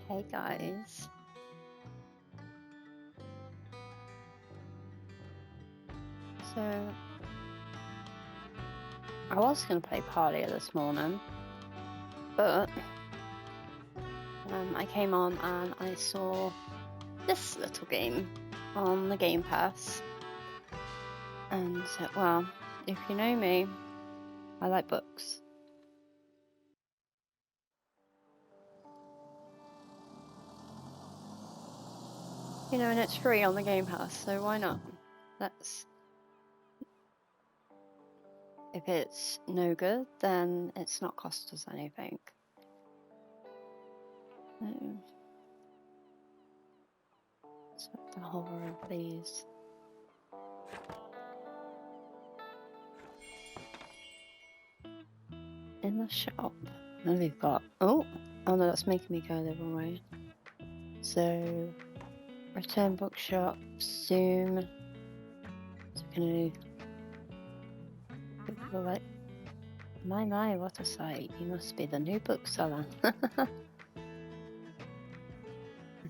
Hey guys. So I was going to play Parlier this morning, but I came on and I saw this little game on the Gamepass, and well, if you know me, I like books. You know, and it's free on the Gamepass, so why not? If it's no good, then it's not cost us anything. Swap the horror, please. In the shop, and we've got oh no, that's making me go the wrong way. So return bookshop, zoom. So we're gonna people like my, what a sight! You must be the new bookseller. I've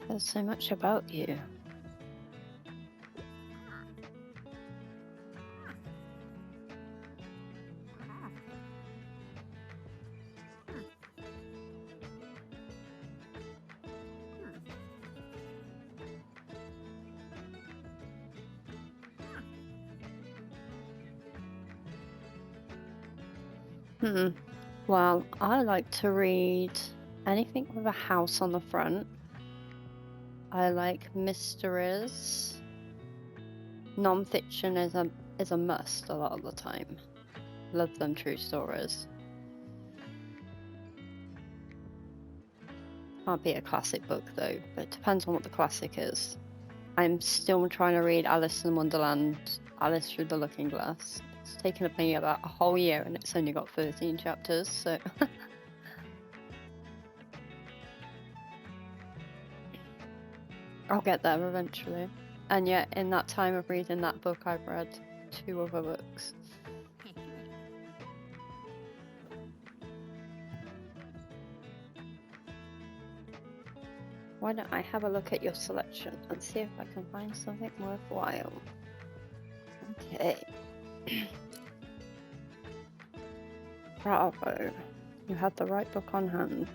heard so much about you. Well, I like to read anything with a house on the front. I like mysteries. Non-fiction is a must a lot of the time. Love them true stories. Can't be a classic book though, but it depends on what the classic is. I'm still trying to read Alice in Wonderland, Alice Through the Looking Glass. It's taken me about a whole year and it's only got 13 chapters, so... I'll get there eventually. And yet, in that time of reading that book, I've read 2 other books. Why don't I have a look at your selection and see if I can find something worthwhile? Okay. Bravo. You had the right book on hand.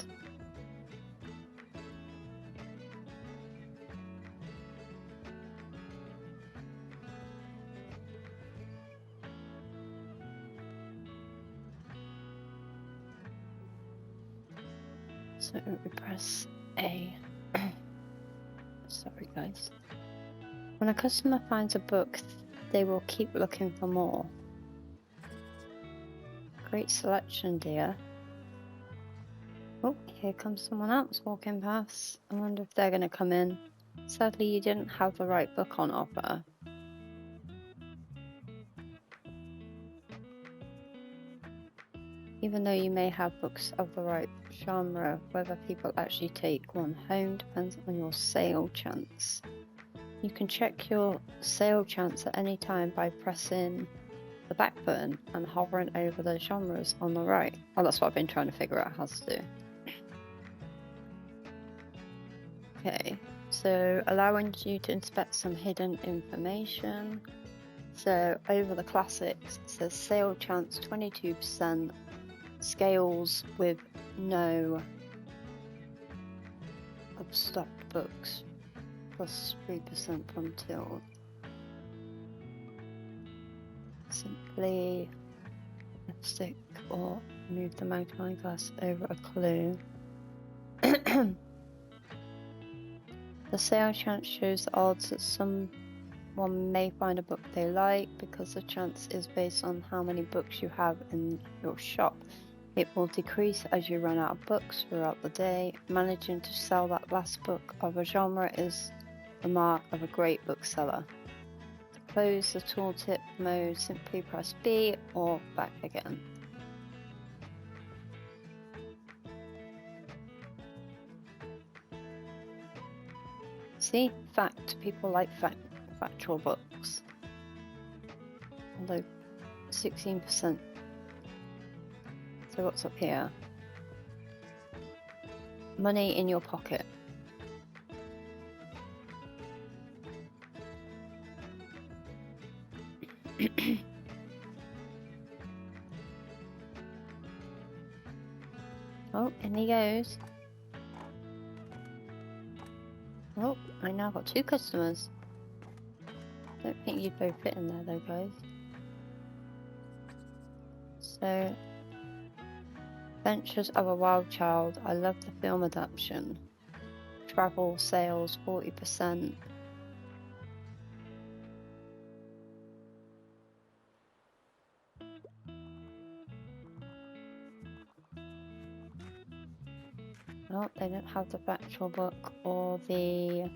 So we press A. Sorry guys. When a customer finds a book, they will keep looking for more. Great selection, dear. Oh, here comes someone else walking past. I wonder if they're going to come in. Sadly, you didn't have the right book on offer. Even though you may have books of the right genre, whether people actually take one home depends on your sale chance. You can check your sale chance at any time by pressing the back button and hovering over the genres on the right. Oh, that's what I've been trying to figure out how to do. Okay, so allowing you to inspect some hidden information. So over the classics, it says sale chance 22%, scales with no upstocked books, plus 3% from till. Simply stick or move the magnifying glass over a clue. The sale chance shows the odds that someone may find a book they like. Because the chance is based on how many books you have in your shop, it will decrease as you run out of books throughout the day. Managing to sell that last book of a genre is the mark of a great bookseller. To close the tooltip mode, simply press B or back again. See? Fact. People like factual books. Although 16%. So what's up here? Money in your pocket. Oh, in he goes. Oh, I now got 2 customers. Don't think you'd both fit in there though, guys. So, Adventures of a Wild Child. I love the film adaptation. Travel sales 40%. Oh, they don't have the factual book or the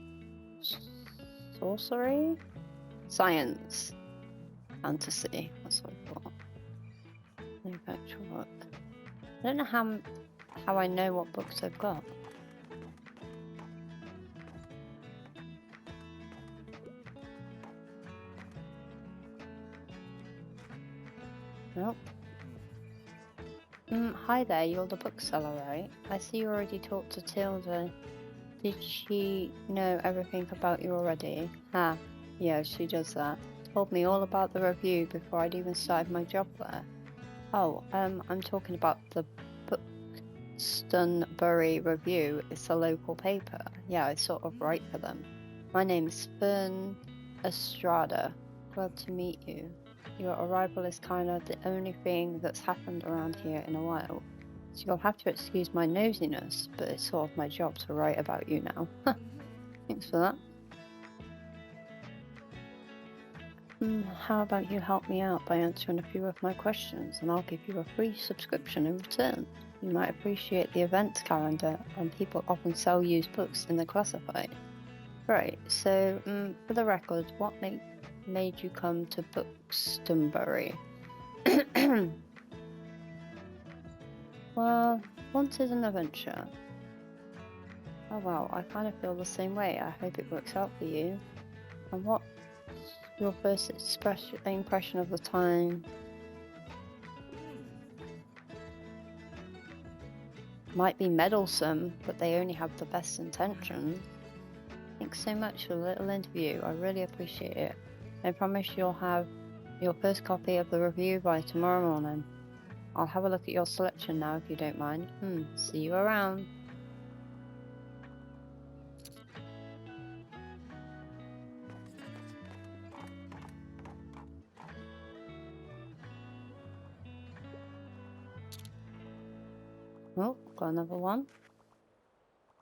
sorcery? Science. Fantasy. That's what I thought. No factual book. I don't know how I know what books I've got. Nope. Hi there, you're the bookseller, right? I see you already talked to Tilda. Did she know everything about you already? Ah, yeah, she does that. Told me all about the review before I'd even started my job there. Oh, I'm talking about the Buxtonbury Review. It's a local paper. Yeah, I sort of write for them. My name's Fern Estrada. Glad to meet you. Your arrival is kind of the only thing that's happened around here in a while. So you'll have to excuse my nosiness, but it's sort of my job to write about you now. Thanks for that. How about you help me out by answering a few of my questions, and I'll give you a free subscription in return. You might appreciate the events calendar, and people often sell used books in the classified. Right, so for the record, what made you come to Buxtonbury? Well, wanted an adventure. Oh wow, I kind of feel the same way. I hope it works out for you. And what's your first impression of the time? Might be meddlesome, but they only have the best intentions. Thanks so much for the little interview. I really appreciate it. I promise you'll have your first copy of the review by tomorrow morning. I'll have a look at your selection now if you don't mind. See you around. Oh, got another one.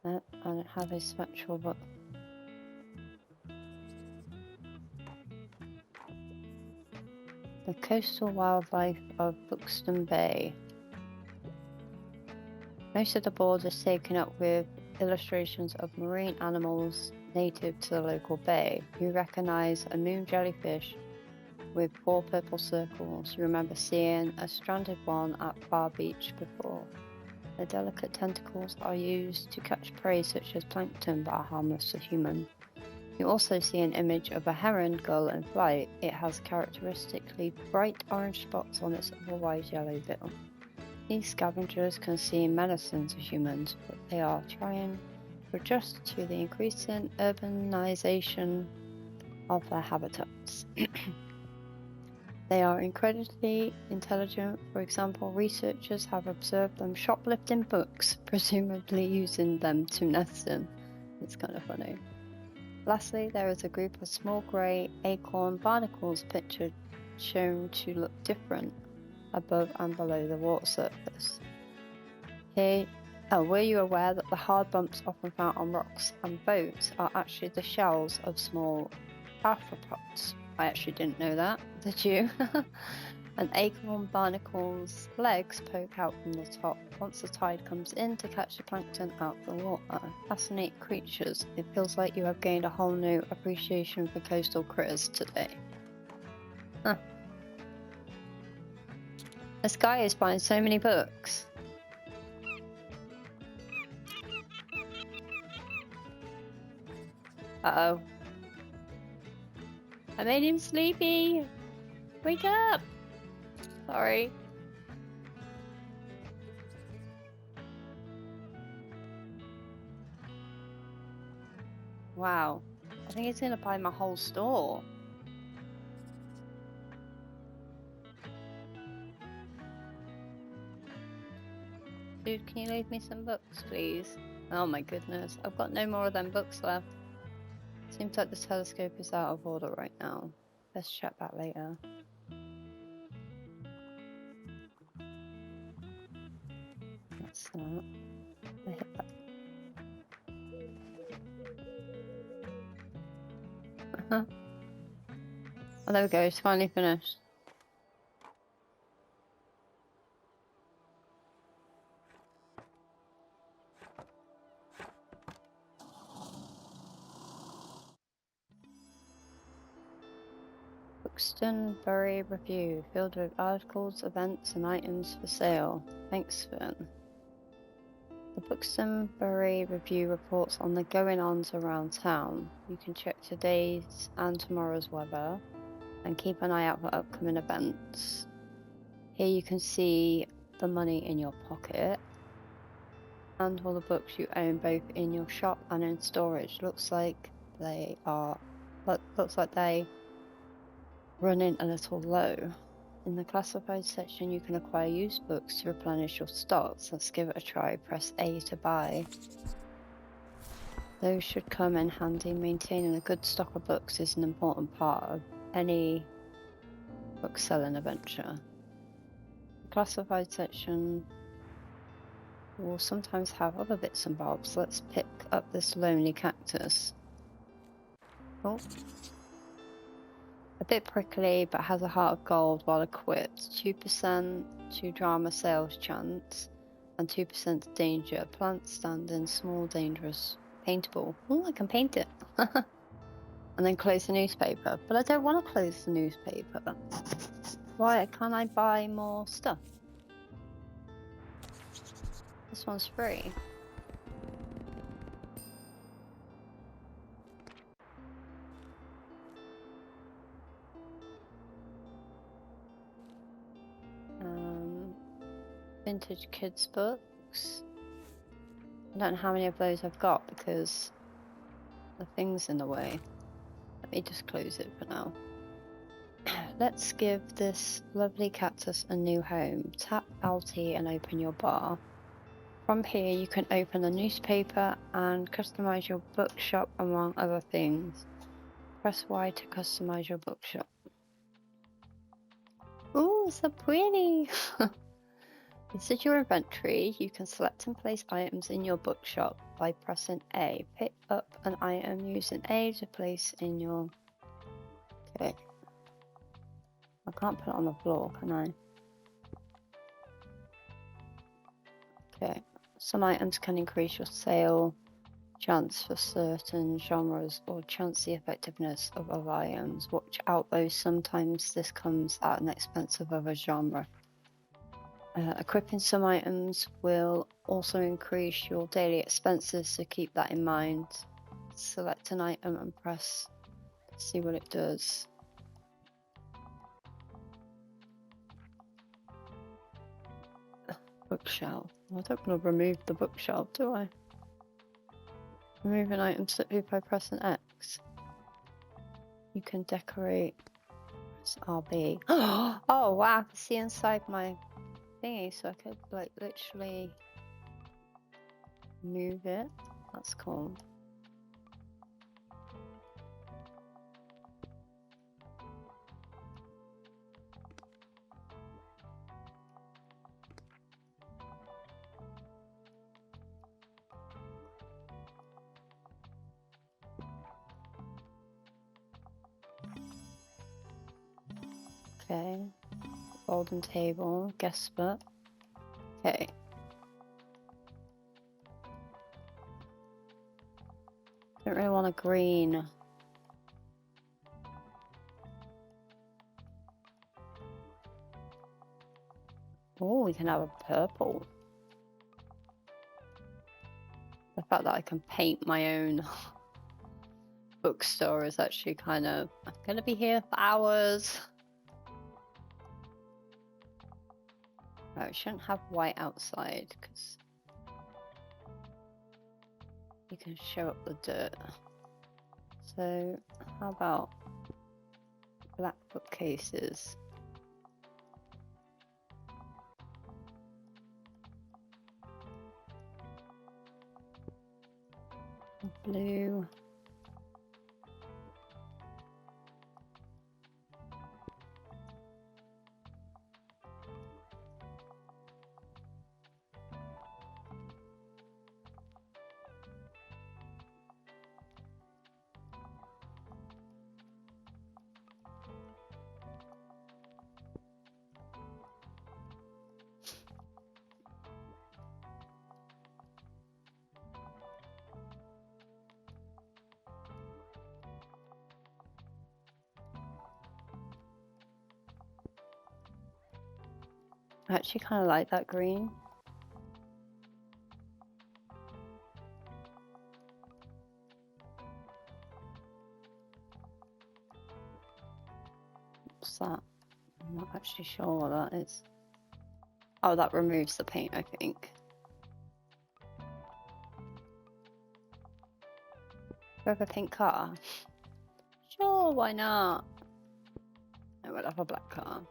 No, I don't have a spectral book. The coastal wildlife of Buxton Bay. Most of the board is taken up with illustrations of marine animals native to the local bay. You recognize a moon jellyfish with 4 purple circles. You remember seeing a stranded one at Bar Beach before. The delicate tentacles are used to catch prey such as plankton but are harmless to humans. You also see an image of a heron gull in flight. It has characteristically bright orange spots on its otherwise yellow bill. These scavengers can seem menacing to humans, but they are trying to adjust to the increasing urbanization of their habitats. They are incredibly intelligent. For example, researchers have observed them shoplifting books, presumably using them to nest in. It's kind of funny. Lastly, there is a group of small grey acorn barnacles pictured shown to look different above and below the water surface. Were you aware that the hard bumps often found on rocks and boats are actually the shells of small arthropods? I actually didn't know that, did you? An acorn barnacle's legs poke out from the top once the tide comes in to catch the plankton out of the water. Fascinating creatures. It feels like you have gained a whole new appreciation for coastal critters today. Huh. This guy is buying so many books. Uh-oh. I made him sleepy! Wake up! Sorry. Wow. I think he's gonna buy my whole store. Dude, can you leave me some books, please? Oh my goodness, I've got no more of them books left. Seems like the telescope is out of order right now. Let's check that later. That's that. I hit that. Oh, there we go, it's finally finished. Buxton Bury Review, filled with articles, events, and items for sale. Thanks, Fern. The Buxton Bury Review reports on the going-ons around town. You can check today's and tomorrow's weather and keep an eye out for upcoming events. Here you can see the money in your pocket and all the books you own both in your shop and in storage. Looks like they running a little low. In the classified section you can acquire used books to replenish your stocks. Let's give it a try. Press A to buy. Those should come in handy. Maintaining a good stock of books is an important part of any book selling adventure. The classified section will sometimes have other bits and bobs. Let's pick up this lonely cactus. Oh. A bit prickly, but has a heart of gold while equipped. 2% to drama sales chance and 2% danger. Plant standing, small, dangerous, paintable. Oh, I can paint it. And then close the newspaper. But I don't want to close the newspaper. Why can't I buy more stuff? This one's free. Vintage kids books. I don't know how many of those I've got because the thing's in the way. Let me just close it for now. Let's give this lovely cactus a new home. Tap Alt and open your bar. From here you can open a newspaper and customize your bookshop among other things. Press Y to customize your bookshop. Ooh, so pretty! This is your inventory. You can select and place items in your bookshop by pressing A. Pick up an item using A to place in your... Okay. I can't put it on the floor, can I? Okay. Some items can increase your sale chance for certain genres or chance the effectiveness of other items. Watch out though, sometimes this comes at an expense of other genre. Equipping some items will also increase your daily expenses, so keep that in mind. Select an item and press to see what it does. Bookshelf. I don't want to remove the bookshelf, do I? Remove an item simply by pressing X. You can decorate. Press RB. Oh wow, I can see inside my thingy, so I could like literally move it. That's cool. Okay. Golden table, guest book. Okay. Don't really want a green. Oh, we can have a purple. The fact that I can paint my own bookstore is actually kind of... I'm gonna be here for hours. Oh, it shouldn't have white outside because you can show up the dirt. So how about black bookcases? Blue. I actually kind of like that green. What's that? I'm not actually sure what that is. Oh, that removes the paint, I think. We have a pink car. Sure, why not? No, we'll have a black car.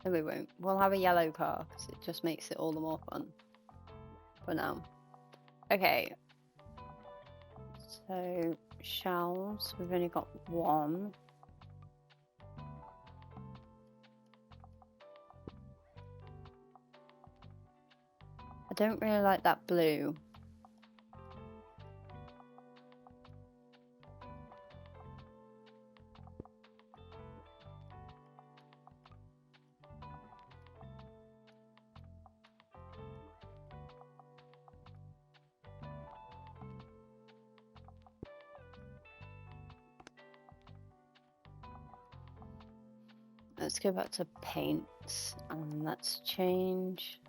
No, we won't. We'll have a yellow car because it just makes it all the more fun. For now. Okay. So, shells. We've only got one. I don't really like that blue. Let's go back to paints and let's change.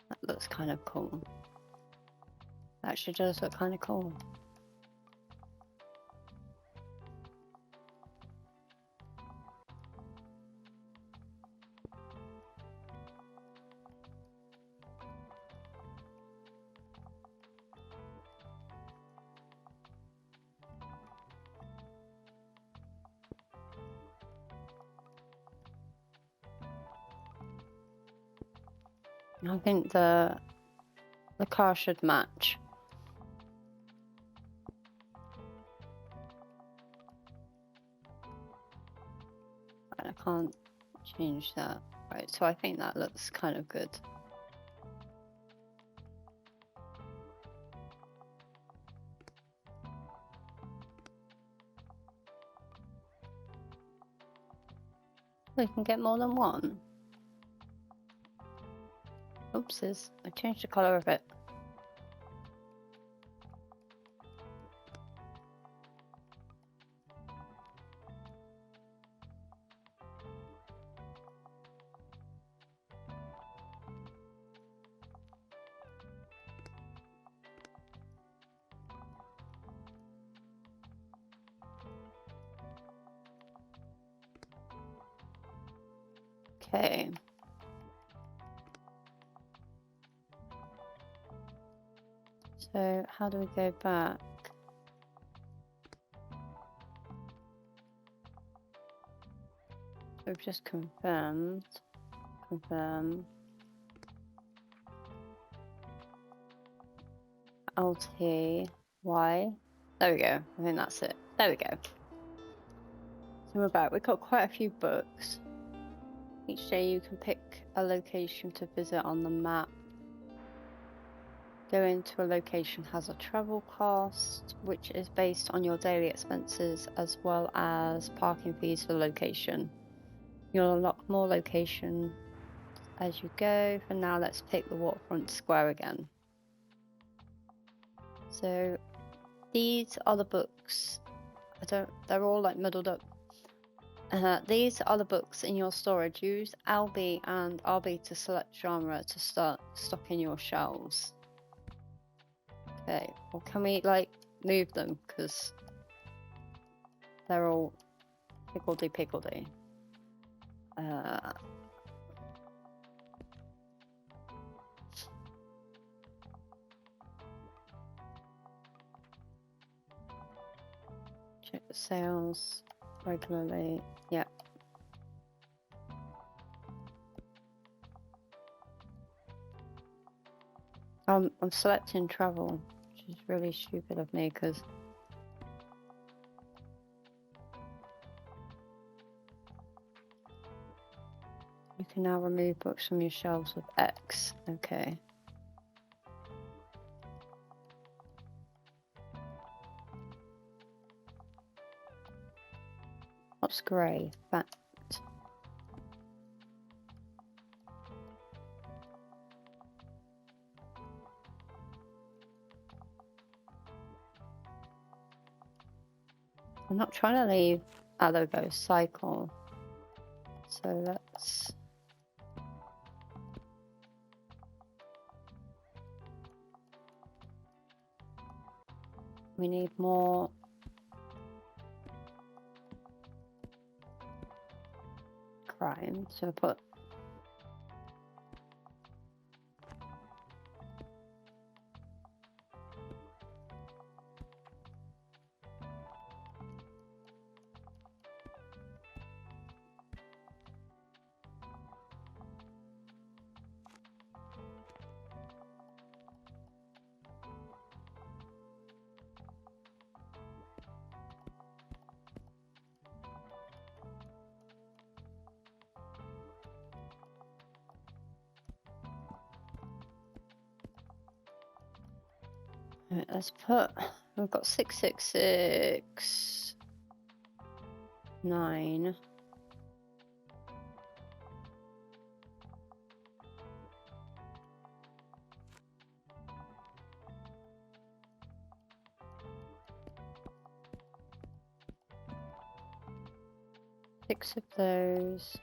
That looks kind of cool. That actually does look kind of cool. I think the car should match. I can't change that. Right, so I think that looks kind of good. We can get more than one. Oopsies, I changed the colour of it. Okay. So how do we go back? We've just confirmed. Confirm. Alt Y. There we go. I think that's it. There we go. So we're back. We've got quite a few books. Each day you can pick a location to visit on the map. Going to a location has a travel cost, which is based on your daily expenses as well as parking fees for the location. You'll unlock more location as you go. For now, let's pick the waterfront square again. So these are the books. They're all like muddled up. These are the books in your storage. Use LB and RB to select genre to start stocking your shelves. Okay, well, can we like move them because they're all higgledy-piggledy. Check the sales regularly. Yeah. I'm selecting travel, which is really stupid of me because you can now remove books from your shelves with X. Okay. What's grey? Fact. I'm not trying to leave Alogo cycle. So let's we need more crime. So put let's put we've got 666 9. Six of those.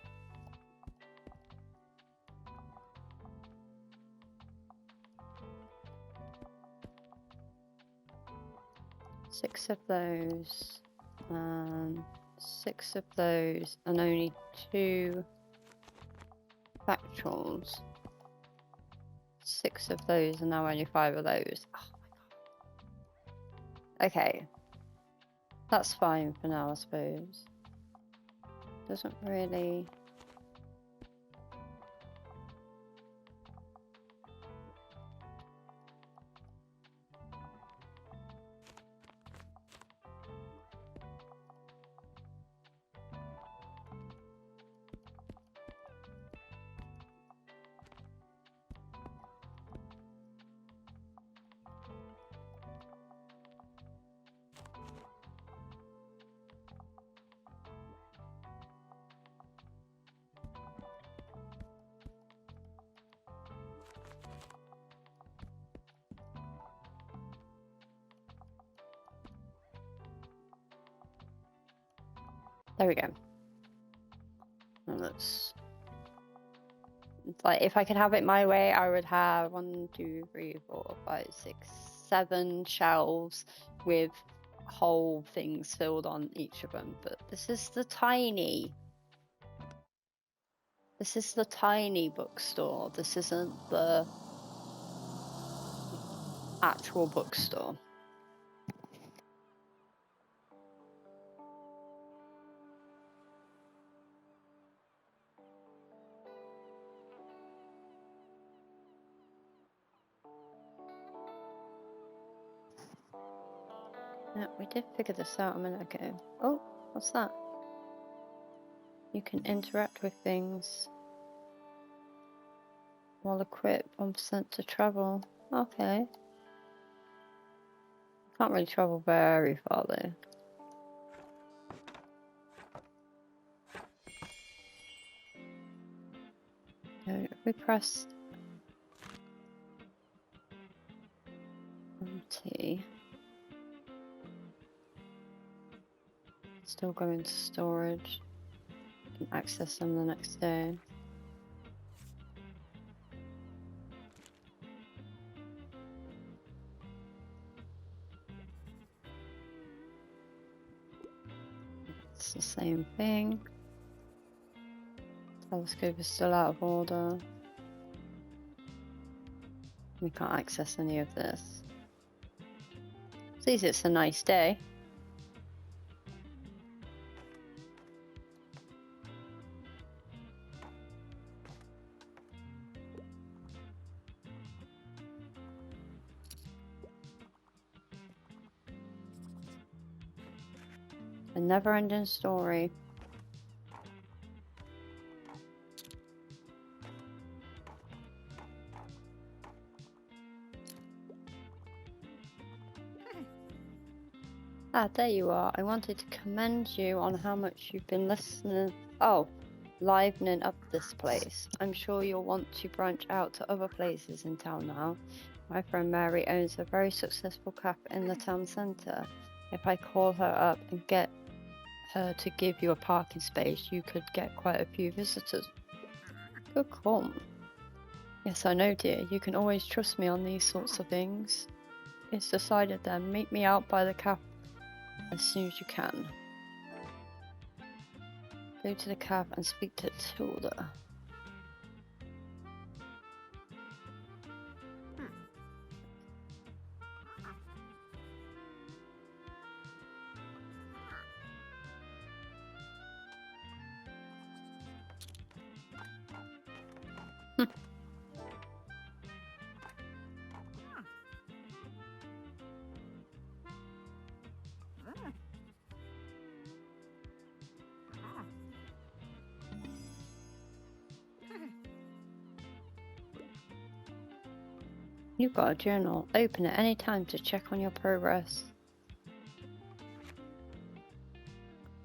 Six of those. 6 of those, and only 2 factuals. 6 of those, and now only 5 of those. Oh my god. Okay. That's fine for now, I suppose. Doesn't really... There we go. And that's... like, if I could have it my way, I would have 1, 2, 3, 4, 5, 6, 7 shelves with whole things filled on each of them. But this is the tiny bookstore. This isn't the actual bookstore. Yeah, we did figure this out a minute ago. Oh, what's that? You can interact with things while equipped, 1% to travel. Okay. Can't really travel very far though. So if we press T, still go into storage. Can access them the next day. It's the same thing. Telescope is still out of order. We can't access any of this. Sees it's a nice day. A never-ending story. Ah, there you are. I wanted to commend you on how much you've been listening. Oh, livening up this place. I'm sure you'll want to branch out to other places in town now. My friend Mary owns a very successful cafe in the town centre. If I call her up and get her to give you a parking space, you could get quite a few visitors. Good call. Yes, I know, dear. You can always trust me on these sorts of things. It's decided then. Meet me out by the cafe as soon as you can. Go to the cab and speak to Tilda. You've got a journal. Open it any time to check on your progress.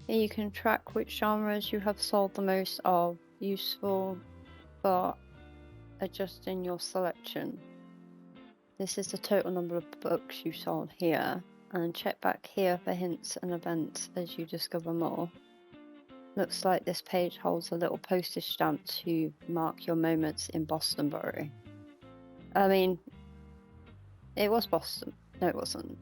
Here you can track which genres you have sold the most of. Useful for adjusting your selection. This is the total number of books you sold here. And check back here for hints and events as you discover more. Looks like this page holds a little postage stamp to mark your moments in Bostonbury. I mean, it was Boston. No, it wasn't.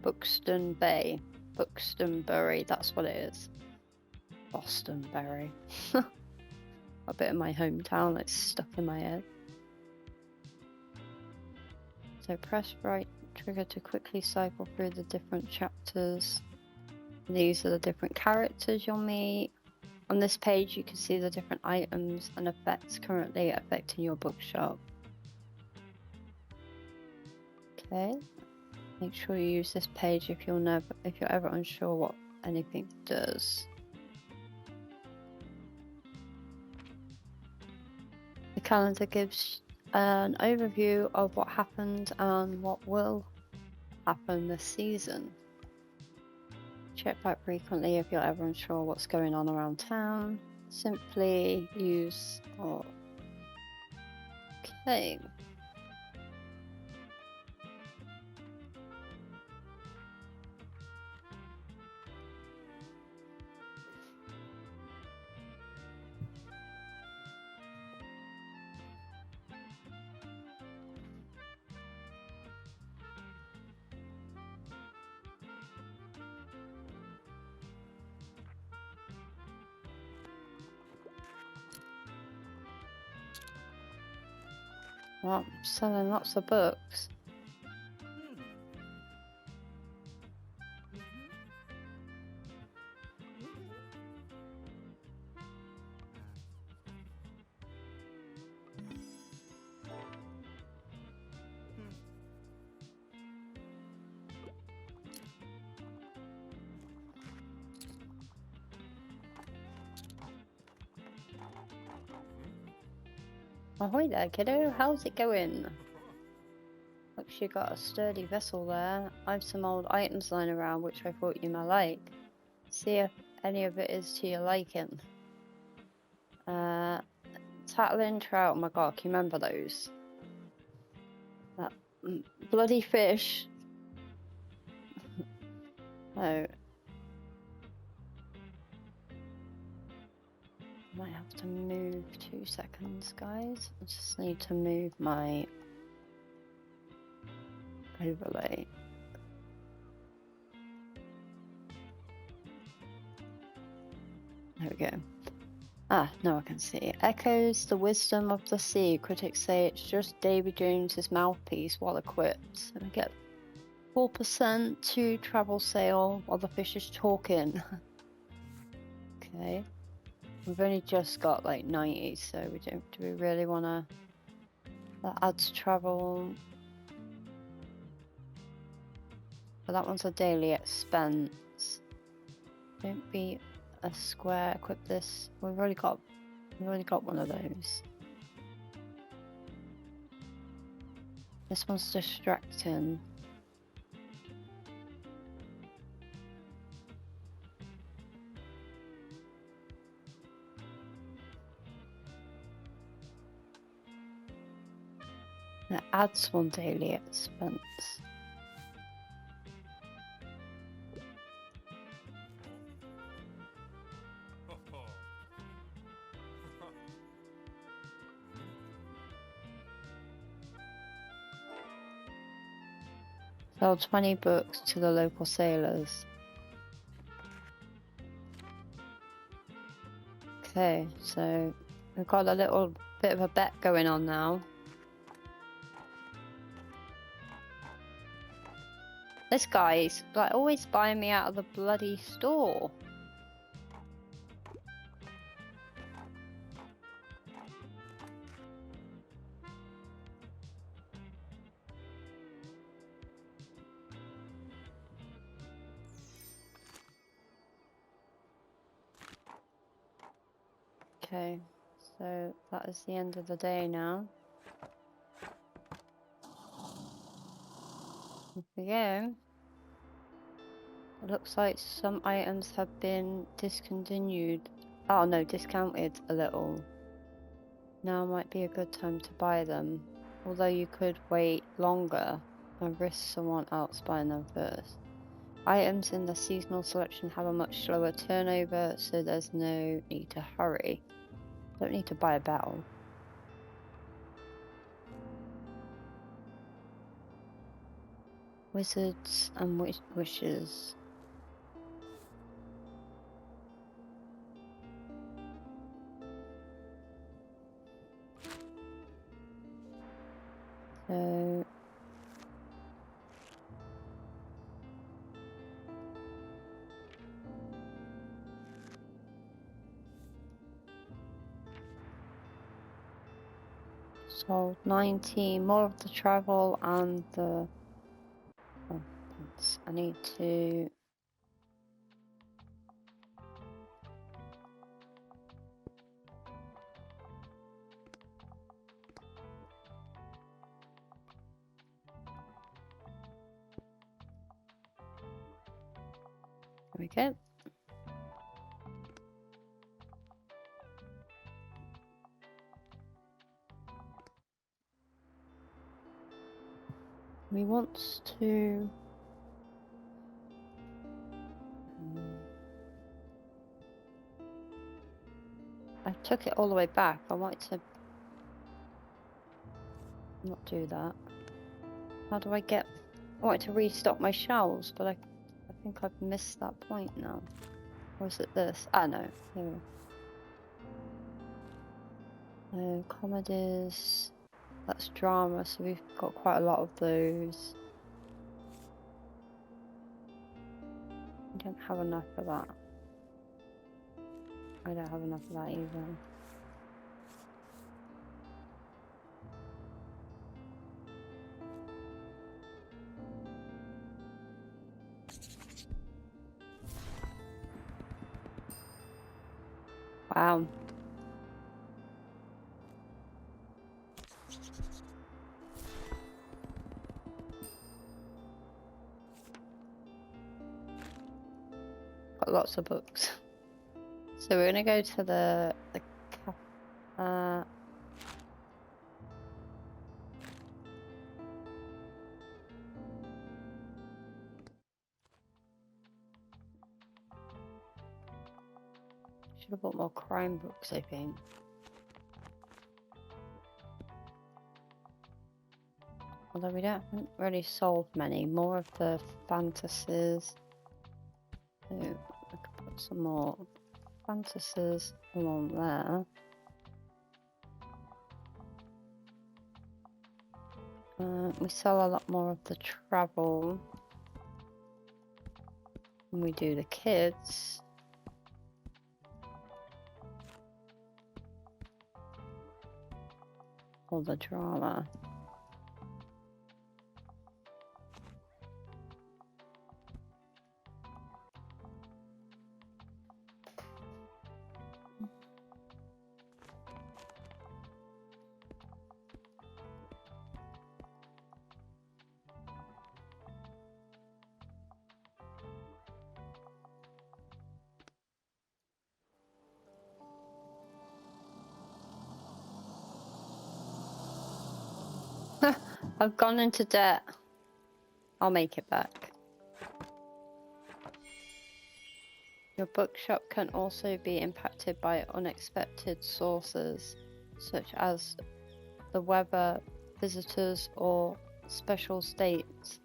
Buxton Bay. Buxtonbury, that's what it is. Bostonbury. A bit of my hometown that's stuck in my head. So press right trigger to quickly cycle through the different chapters. These are the different characters you'll meet. On this page you can see the different items and effects currently affecting your bookshop. Okay. Make sure you use this page if you're ever unsure what anything does. The calendar gives an overview of what happened and what will happen this season. Check back frequently if you're ever unsure what's going on around town. Simply use Okay. Well, I'm selling lots of books. Ahoy there, kiddo. How's it going? Looks you got a sturdy vessel there. I've some old items lying around which I thought you might like. See if any of it is to your liking. Tattling trout. Oh my god, can you remember those? That bloody fish. Oh. Might have to move 2 seconds, guys. I just need to move my overlay. There we go. Ah, now I can see. Echoes the wisdom of the sea. Critics say it's just Davy Jones's mouthpiece while equipped. So we get 4% to travel sail while the fish is talking. Okay. We've only just got like 90, so do we really want to... That adds travel. But that one's a daily expense. Don't be a square. Equip this. We've already got one of those. This one's distracting. It adds one daily expense. Sell 20 books to the local sailors. Okay, so we've got a little bit of a bet going on now. This guy's like always buying me out of the bloody store. Okay, so that is the end of the day now. Off we go. It looks like some items have been discontinued. Oh no, discounted a little. Now might be a good time to buy them. Although you could wait longer and risk someone else buying them first. Items in the seasonal selection have a much slower turnover, so there's no need to hurry. Don't need to buy a battle. Wizards and wishes. So sold 90, more of the travel and the... Oh, thanks. I need to... There we go. We want to... I took it all the way back. I wanted to not do that. How do I get... I wanted to restock my shelves, but I think I've missed that point now. Or is it this? Ah, no. Here we go. Comedies. That's drama, so we've got quite a lot of those. We don't have enough of that. I don't have enough of that either. Wow. Got lots of books. So we're gonna go to the should have bought more crime books, I think. Although we haven't really sold many. More of the fantasies. So I could put some more fantasies along there. We sell a lot more of the travel than we do the kids. or the drama. I've gone into debt. I'll make it back. Your bookshop can also be impacted by unexpected sources, such as the weather, visitors, or special states.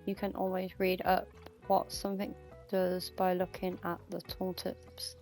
You can always read up what something does by looking at the tooltips.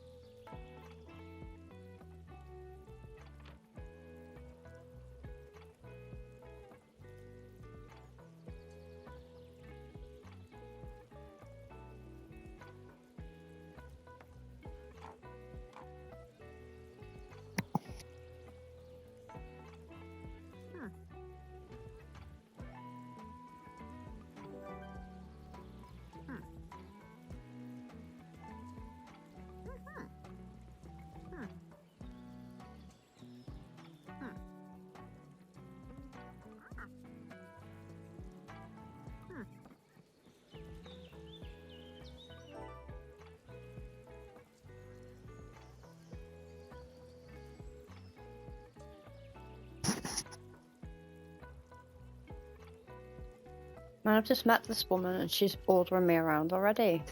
Man, I've just met this woman and she's ordering me around already.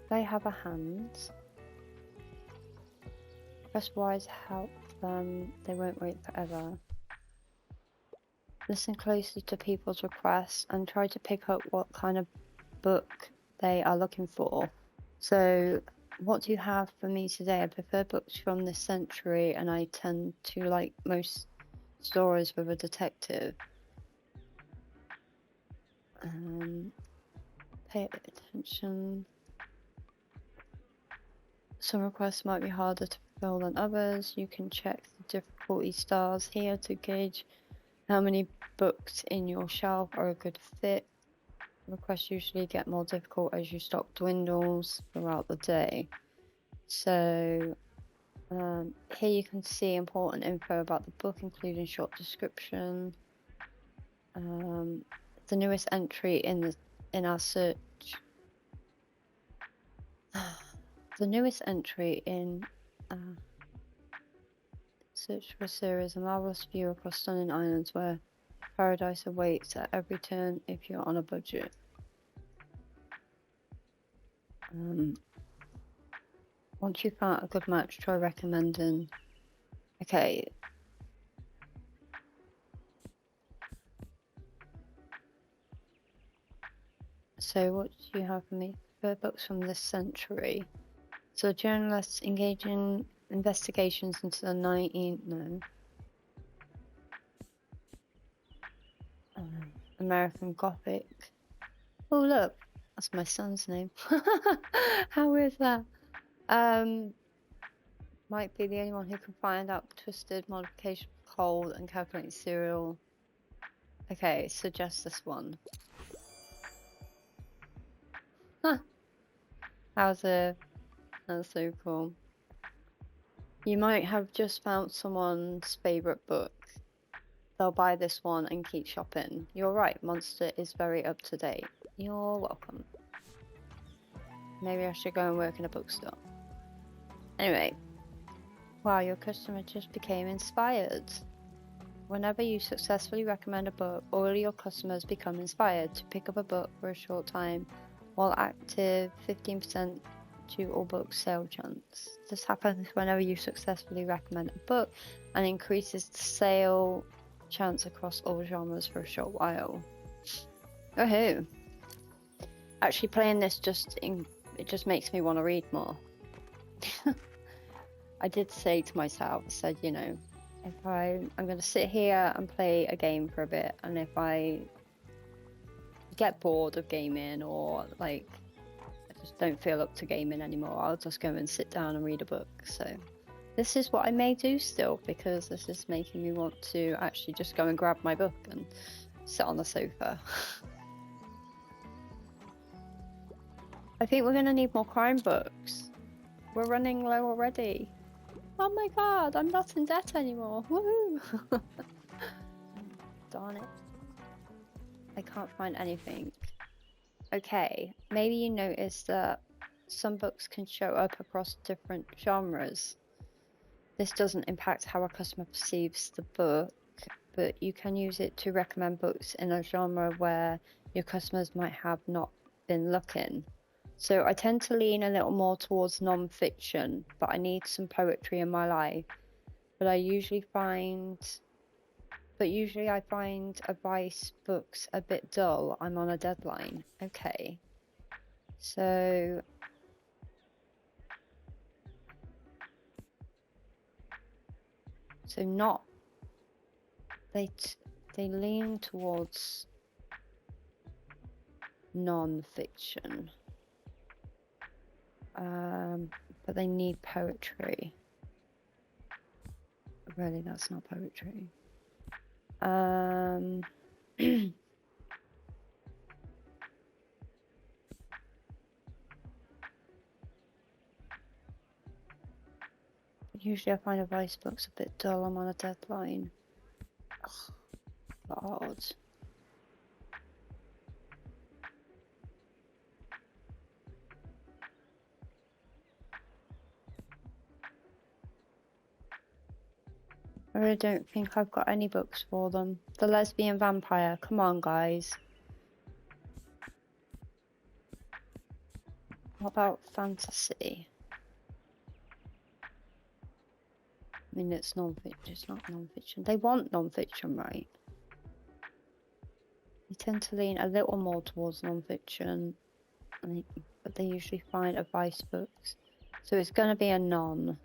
They have a hand. Press Y to help them. They won't wait forever. Listen closely to people's requests and try to pick up what kind of book they are looking for. So, what do you have for me today? I prefer books from this century, and I tend to like most stories with a detective. Pay attention. Some requests might be harder to fulfill than others. You can check the difficulty stars here to gauge how many books in your shelf are a good fit. Requests usually get more difficult as your stock dwindles throughout the day. So here you can see important info about the book, including short description. The newest entry in our search. The newest entry in search for a series, a marvelous view across stunning islands where paradise awaits at every turn if you're on a budget. Once you found a good match, try recommending. Okay. So what do you have for me? Third books from this century. So journalists engage in investigations into the 19th. American Gothic. Oh look, that's my son's name. How is that? Might be the only one who can find out twisted modification of cold and calculate serial. Okay, suggest this one. Huh. How's it? That's so cool. You might have just found someone's favorite book. They'll buy this one and keep shopping. You're right, Monster is very up to date. You're welcome. Maybe I should go and work in a bookstore. Anyway. Wow, your customer just became inspired. Whenever you successfully recommend a book, all your customers become inspired to pick up a book for a short time. While active, 15% to all book sale chance. This happens whenever you successfully recommend a book and increases the sale chance across all genres for a short while. Oh, actually playing this it just makes me want to read more. I did say to myself, I said, you know, if I'm gonna sit here and play a game for a bit, and if I get bored of gaming or like I just don't feel up to gaming anymore, I'll just go and sit down and read a book. So this is what I may do still, because this is making me want to actually just go and grab my book and sit on the sofa. I think we're gonna need more crime books. We're running low already. Oh my god, I'm not in debt anymore. Woohoo! Darn it. I can't find anything. Okay, maybe you noticed that some books can show up across different genres. This doesn't impact how a customer perceives the book, but you can use it to recommend books in a genre where your customers might have not been looking. So I tend to lean a little more towards non-fiction, but I need some poetry in my life. But usually I find advice books a bit dull. I'm on a deadline. Okay. So not they lean towards non-fiction. But they need poetry. Really, that's not poetry. Usually I find advice books a bit dull. I'm on a deadline. Ugh, God. I really don't think I've got any books for them. The Lesbian Vampire. Come on, guys. What about fantasy? I mean, it's non-fiction. It's not non-fiction. They want non-fiction, right? They tend to lean a little more towards non-fiction, but they usually find advice books. So it's going to be a non.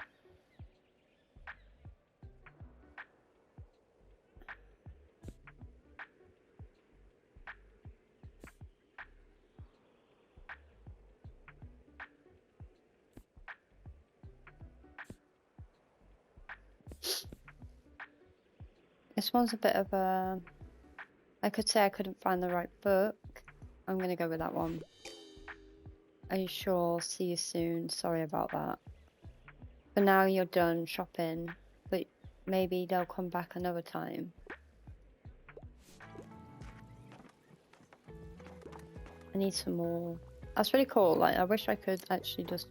This one's a bit of a... I could say I couldn't find the right book. I'm going to go with that one. Are you sure? See you soon. Sorry about that. For now, you're done shopping, but maybe they'll come back another time. I need some more. That's really cool. Like, I wish I could actually just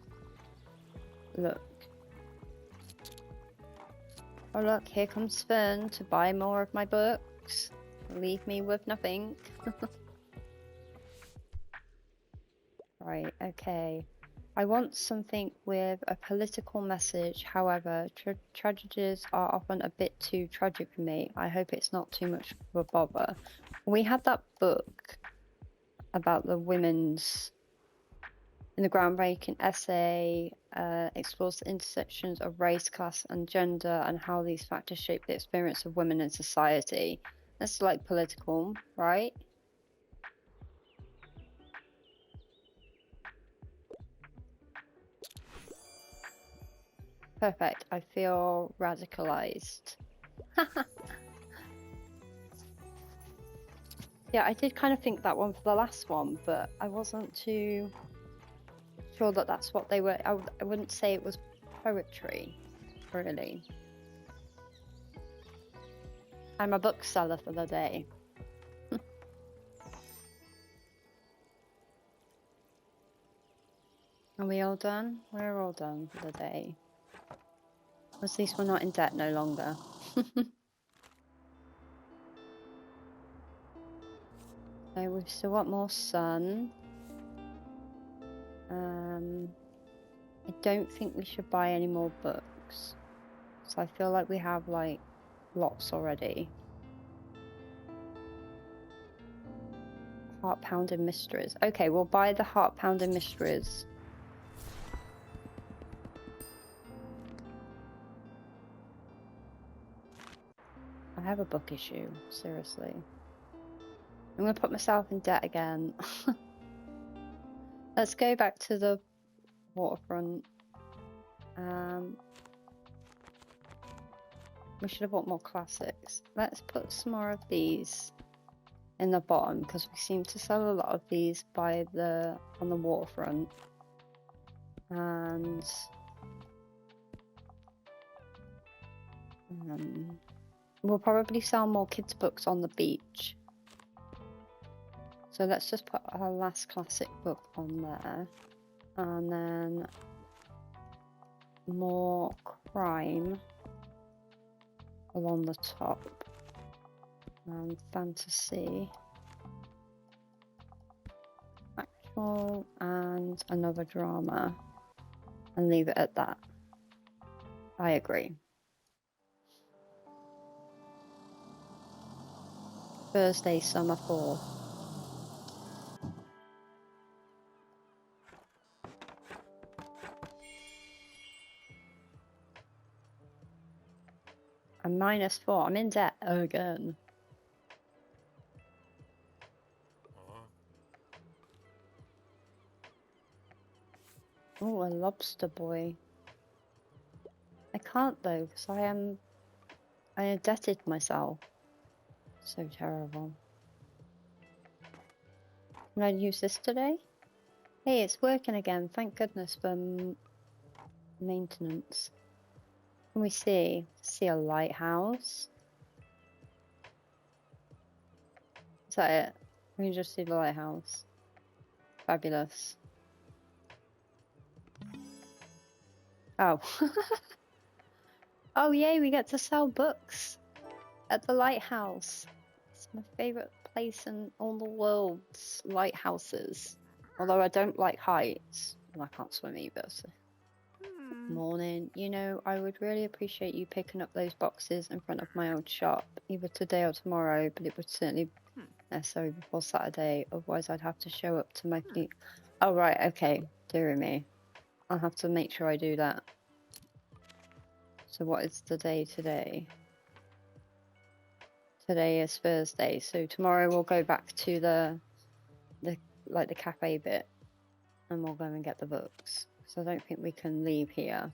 look. Oh look, here comes Fern to buy more of my books. Leave me with nothing. Right, okay. I want something with a political message. However, tragedies are often a bit too tragic for me. I hope it's not too much of a bother. We had that book about the women's in the groundbreaking essay, explores the intersections of race, class, and gender, and how these factors shape the experience of women in society. That's like political, right? Perfect. I feel radicalized. Yeah, I did kind of think that one for the last one, but I wasn't too sure that that's what they were. I wouldn't say it was poetry, really. I'm a bookseller for the day. Are we all done? We're all done for the day. At least we're not in debt no longer. So we've still got more sun. I don't think we should buy any more books. So I feel like we have like lots already. Heart Pounding Mysteries. Okay, we'll buy the Heart Pounding Mysteries. have a book issue, seriously. I'm gonna put myself in debt again. Let's go back to the waterfront. We should have bought more classics. Let's put some more of these in the bottom because we seem to sell a lot of these on the waterfront. And we'll probably sell more kids' books on the beach. So let's just put our last classic book on there. And then more crime along the top. And fantasy. Actual and another drama. And leave it at that. I agree. Thursday, summer 4. I'm -4. I'm in debt again. Oh, a lobster boy. I can't though, because I indebted myself. So terrible. Can I use this today? Hey, it's working again. Thank goodness for maintenance. Can we see? See a lighthouse? Is that it? We can just see the lighthouse. Fabulous. Oh. Oh yay, we get to sell books at the lighthouse. It's my favourite place in all the world's lighthouses. Although I don't like heights. Well, I can't swim either, so. Morning. You know, I would really appreciate you picking up those boxes in front of my old shop, either today or tomorrow, but it would certainly necessary before Saturday, otherwise I'd have to show up to my fleet. Oh right, okay, dear me. I'll have to make sure I do that. So what is the day today? Today is Thursday, so tomorrow we'll go back to the cafe bit and we'll go and get the books. So I don't think we can leave here.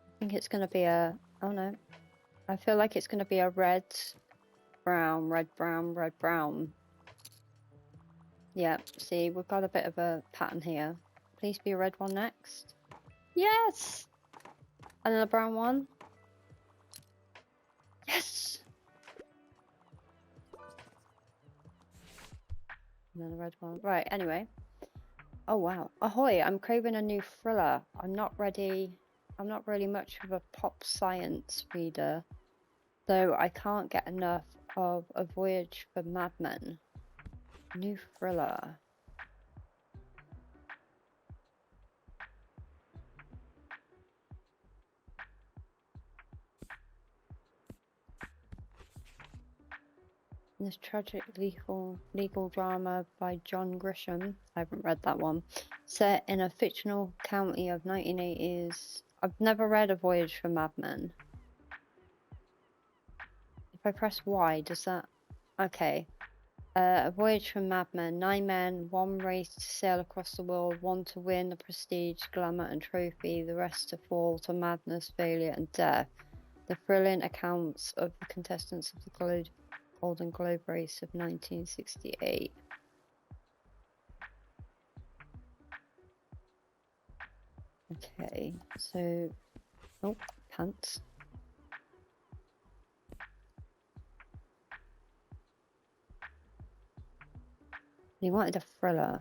I think it's going to be a... oh no. I feel like it's going to be a red, brown, red, brown, red, brown. Yeah, see, we've got a bit of a pattern here. Please be a red one next. Yes! And then a brown one. Yes! And then a red one. Right, anyway. Oh wow. Ahoy, I'm craving a new thriller. I'm not really much of a pop science reader, though I can't get enough of A Voyage for Madmen. New thriller. This tragic legal drama by John Grisham. I haven't read that one. Set in a fictional county of 1980s. I've never read A Voyage for Madmen. If I press Y, does that... okay. A Voyage for Madmen. 9 men, 1 race to sail across the world, 1 to win the prestige, glamour and trophy, the rest to fall to madness, failure and death. The thrilling accounts of the contestants of the Golden Globe race of 1968. Okay, so... oh, pants. He wanted a thriller.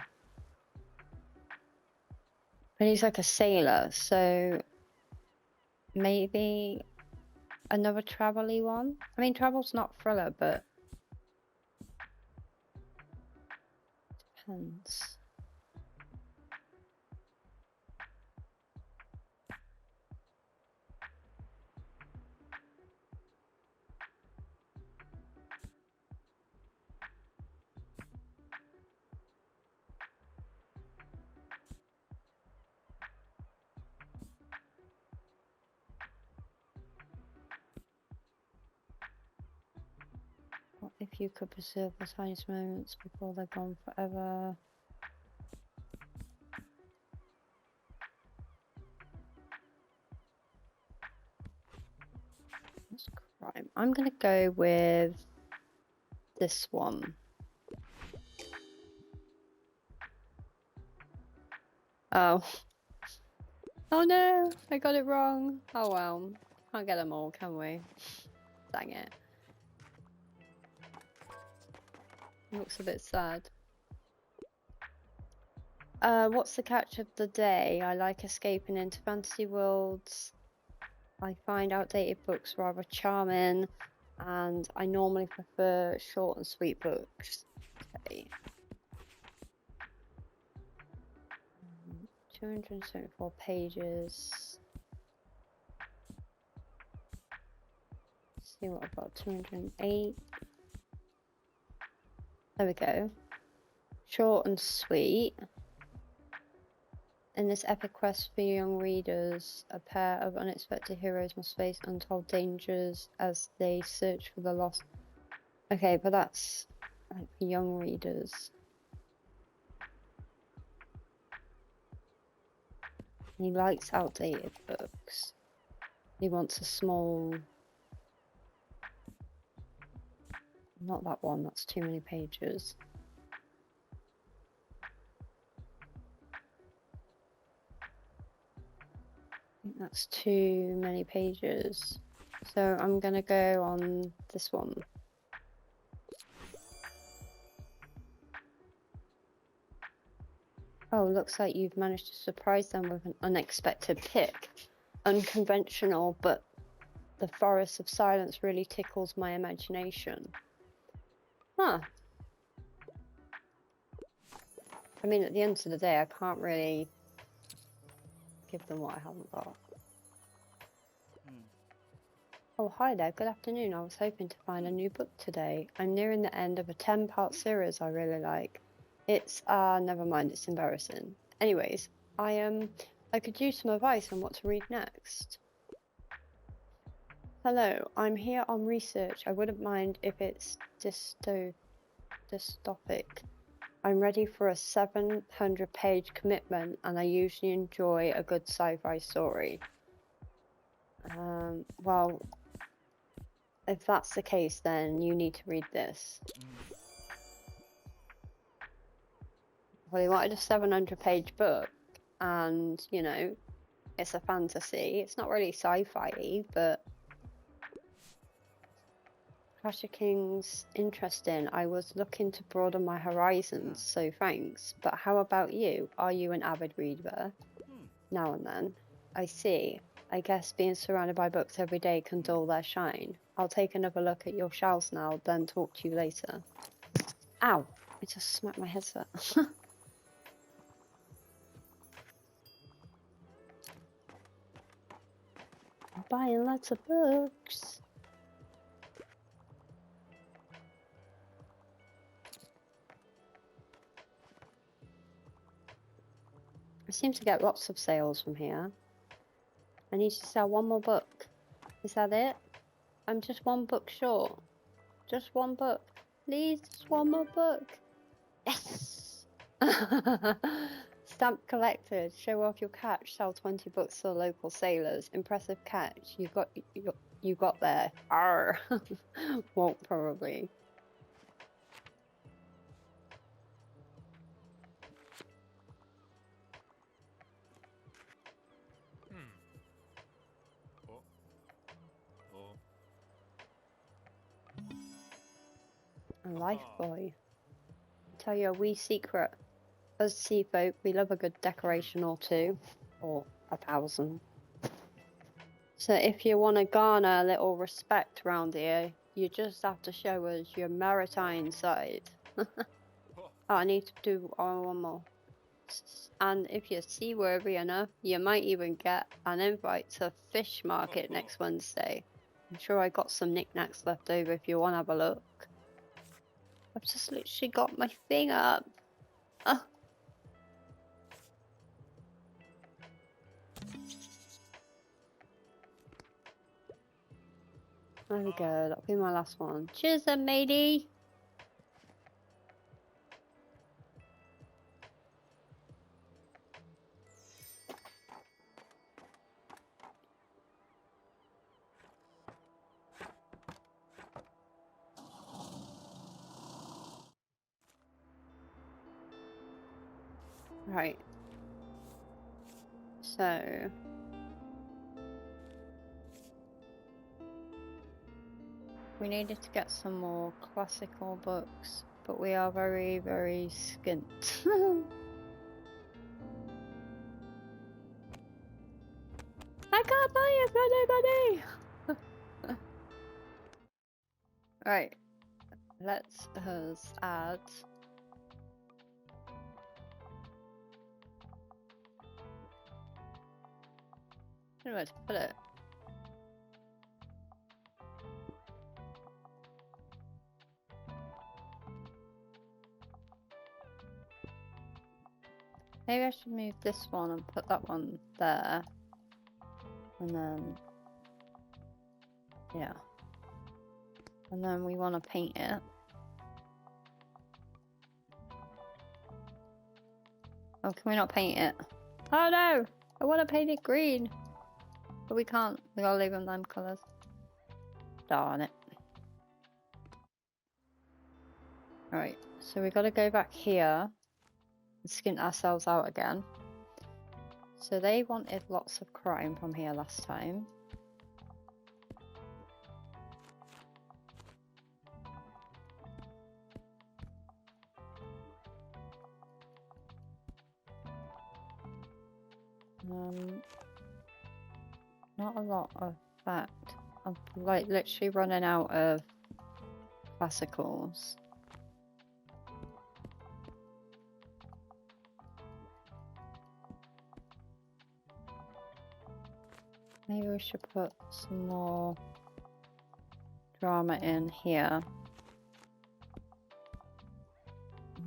But he's like a sailor, so... maybe... another travel-y one? I mean, travel's not thriller, but... depends. you could preserve the tiniest moments before they're gone forever. That's crime. I'm gonna go with this one. Oh. Oh no, I got it wrong. Oh well. Can't get them all, can we? Dang it. Looks a bit sad. What's the catch of the day? I like escaping into fantasy worlds. I find outdated books rather charming, and I normally prefer short and sweet books. Okay. 274 pages. Let's see what I've got. 208. There we go. Short and sweet. In this epic quest for young readers, a pair of unexpected heroes must face untold dangers as they search for the lost. Okay, but that's like for young readers. He likes outdated books. He wants a small... Not that one, that's too many pages. I think that's too many pages. So I'm gonna go on this one. Oh, looks like you've managed to surprise them with an unexpected pick. Unconventional, but the Forest of Silence really tickles my imagination. Huh. I mean, at the end of the day, I can't really give them what I haven't got. Oh, hi there. Good afternoon. I was hoping to find a new book today. I'm nearing the end of a 10-part series I really like. It's, never mind, it's embarrassing. Anyways, I could use some advice on what to read next. Hello, I'm here on research. I wouldn't mind if it's dystopic. I'm ready for a 700-page commitment, and I usually enjoy a good sci-fi story. Well, if that's the case, then you need to read this. Well, he wanted a 700-page book, and, you know, it's a fantasy. It's not really sci-fi-y, but Clash of Kings, interesting. I was looking to broaden my horizons, so thanks. But how about you? Are you an avid reader? Now and then. I see. I guess being surrounded by books every day can dull their shine. I'll take another look at your shelves now, then talk to you later. Ow! I just smacked my headset. I'm buying lots of books. I seem to get lots of sales from here. I need to sell one more book. Is that it? I'm just one book short. Just one book. Please, just one more book. Yes! Stamp collected. Show off your catch. Sell 20 books to the local sailors. Impressive catch. You got there. Arr. Won't probably. A life boy. I'll tell you a wee secret. Us sea folk, we love a good decoration or two. Or 1,000. So if you want to garner a little respect around here, you just have to show us your maritime side. Oh, I need to do one more. And if you're seaworthy enough, you might even get an invite to fish market next Wednesday. I'm sure I got some knickknacks left over if you want to have a look. I've just literally got my thing up. Oh. There we go, that'll be my last one. Cheers then, matey! Right. So we needed to get some more classical books, but we are very, very skint. I can't buy it, anybody! Right, let's add. I don't know where to put it. Maybe I should move this one and put that one there. And then, yeah. And then we want to paint it. Oh, can we not paint it? Oh no! I want to paint it green! But we can't. We gotta leave them them colours. Darn it. Alright, so we gotta go back here and skint ourselves out again. So they wanted lots of crime from here last time. Not a lot of that. I'm like literally running out of classicals. Maybe we should put some more drama in here.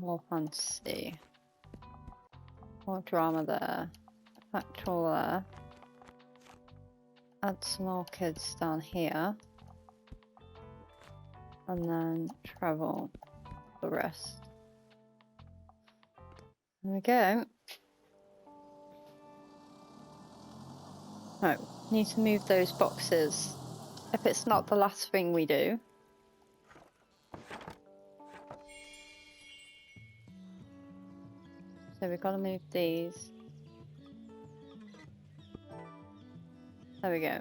More fantasy. More drama there. Factual there. Add some more kids down here. And then travel the rest. There we go. Right, need to move those boxes. If it's not the last thing we do. So we've got to move these. There we go.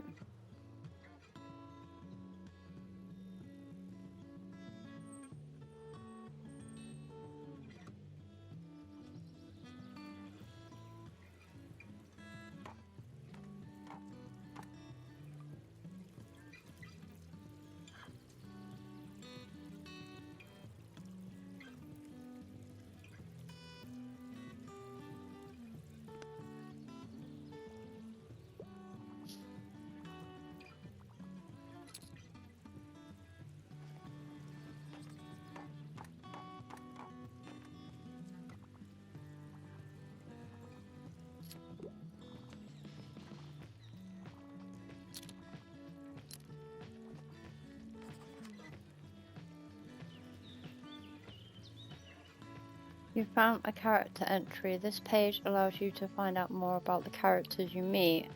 You found a character entry. This page allows you to find out more about the characters you meet.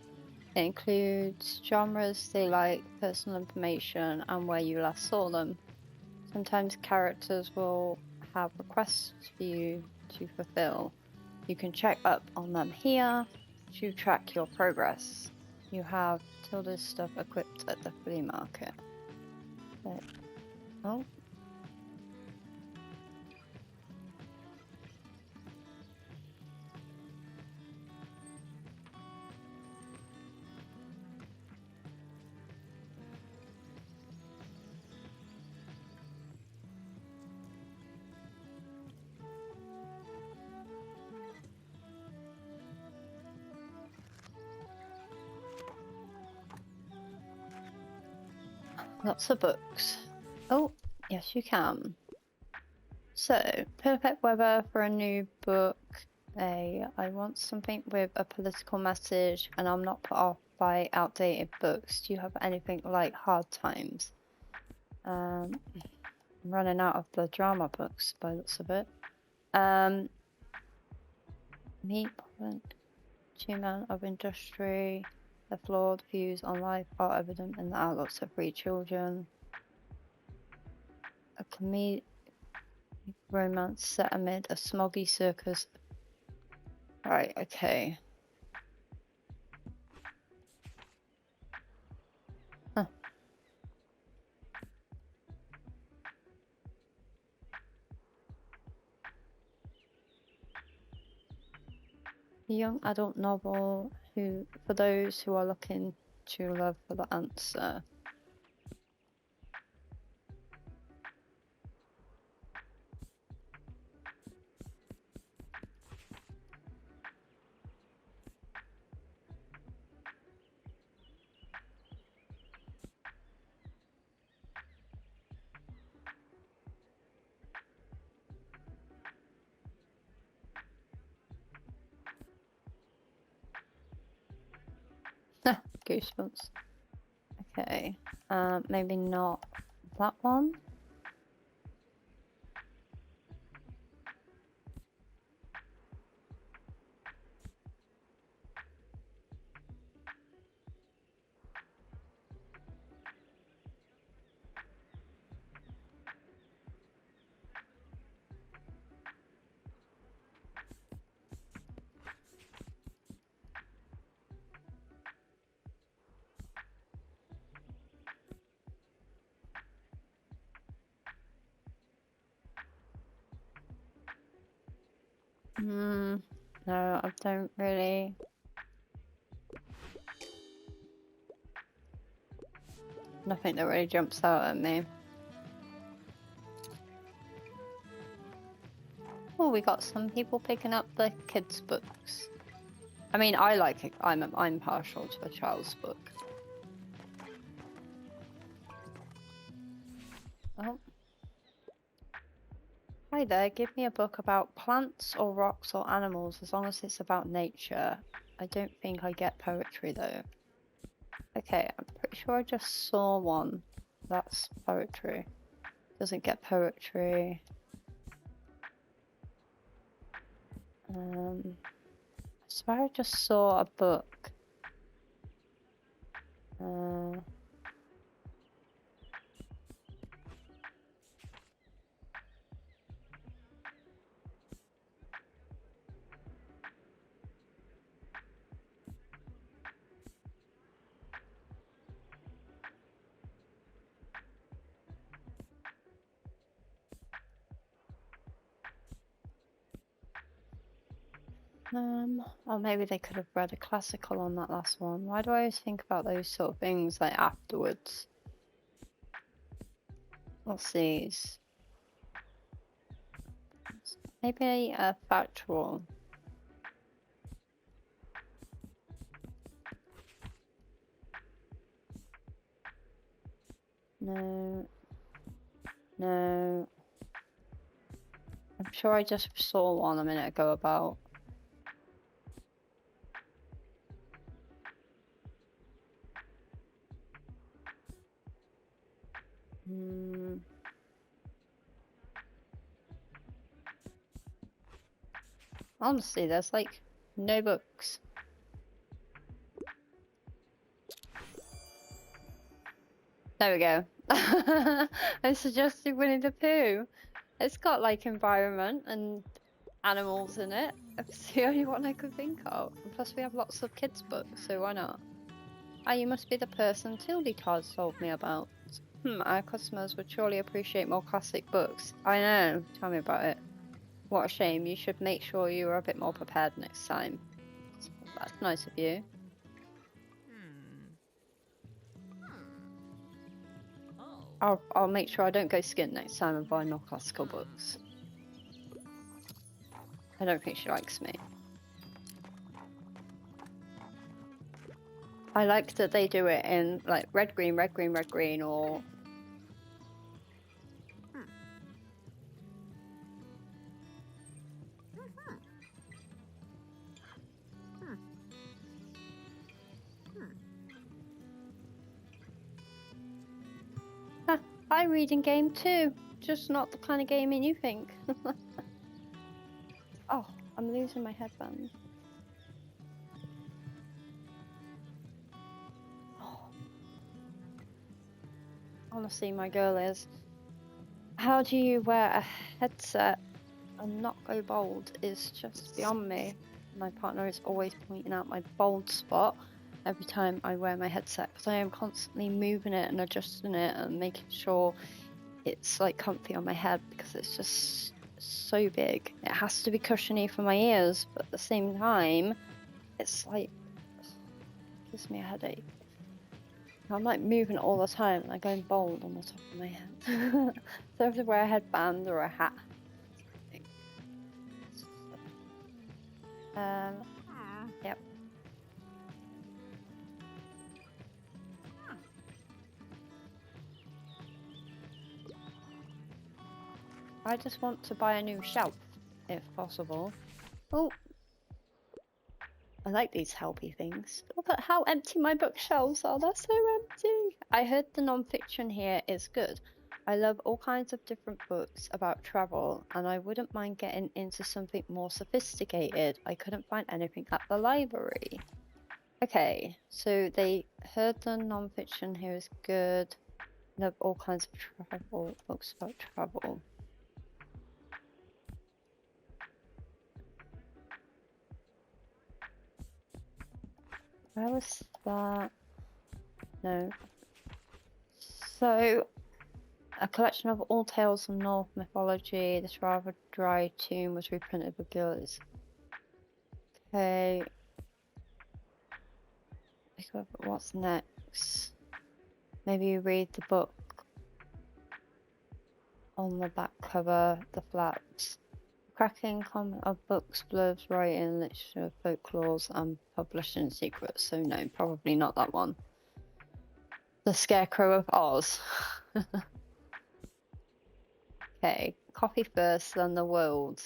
It includes genres they like, personal information, and where you last saw them. Sometimes characters will have requests for you to fulfill. You can check up on them here to track your progress. You have Tilda's stuff equipped at the flea market. But, oh. Lots of books. Oh, yes you can. So, perfect weather for a new book. I want something with a political message and I'm not put off by outdated books. Do you have anything like Hard Times? I'm running out of the drama books by the looks of it. Meat Point, Two-Man of Industry. The flawed views on life are evident in the outlooks of three children. A comedic romance set amid a smoggy circus Right, okay. Huh. A young adult novel for those who are looking to love for the answer. Goosebumps. Okay. Maybe not that one. No, I don't really. Nothing that really jumps out at me. Oh, we got some people picking up the kids' books. I mean, I like it. I'm partial to a child's book. Oh. Hi there, give me a book about plants or rocks or animals as long as it's about nature. I don't think I get poetry though. Okay, I'm pretty sure I just saw one. That's poetry. Doesn't get poetry. I swear I just saw a book. Or maybe they could have read a classical on that last one. Why do I always think about those sort of things like afterwards? What's these? Maybe a factual. No. No. I'm sure I just saw one a minute ago about. Honestly, there's like no books. There we go. I suggested Winnie the Pooh. It's got like environment and animals in it. It's the only one I could think of. And plus we have lots of kids' books, so why not? Ah, you must be the person Tildy Cards told me about. Our customers would surely appreciate more classic books. I know, tell me about it. What a shame, you should make sure you are a bit more prepared next time. That's nice of you. I'll make sure I don't go skint next time and buy more classical books. I don't think she likes me. I like that they do it in like red, green, red, green, red, green, or I reading game too. Just not the kind of gaming you think. Oh, I'm losing my headband. Oh. Honestly, my girl is. How do you wear a headset and not go bald is just beyond me. My partner is always pointing out my bald spot every time I wear my headset because I am constantly moving it and adjusting it and making sure it's like comfy on my head because it's just so big. It has to be cushiony for my ears, but at the same time, it's like gives me a headache. I'm like moving it all the time and I'm going bald on the top of my head. So I have to wear a headband or a hat. Yep. I just want to buy a new shelf, if possible. Oh, I like these helpy things. Look at how empty my bookshelves are. They're so empty. I heard the non-fiction here is good. I love all kinds of different books about travel, and I wouldn't mind getting into something more sophisticated. I couldn't find anything at the library. Okay, so they heard the non-fiction here is good. Love all kinds of travel books about travel. Where was that? No. So, a collection of all tales of Norse mythology. This rather dry tome was reprinted with gills. Okay. What's next? Maybe you read the book on the back cover, the flaps. Cracking comment of books, blurbs, writing, literature, folklores, and publishing secrets. So no, probably not that one. The Scarecrow of Oz. Okay, coffee first, then the world.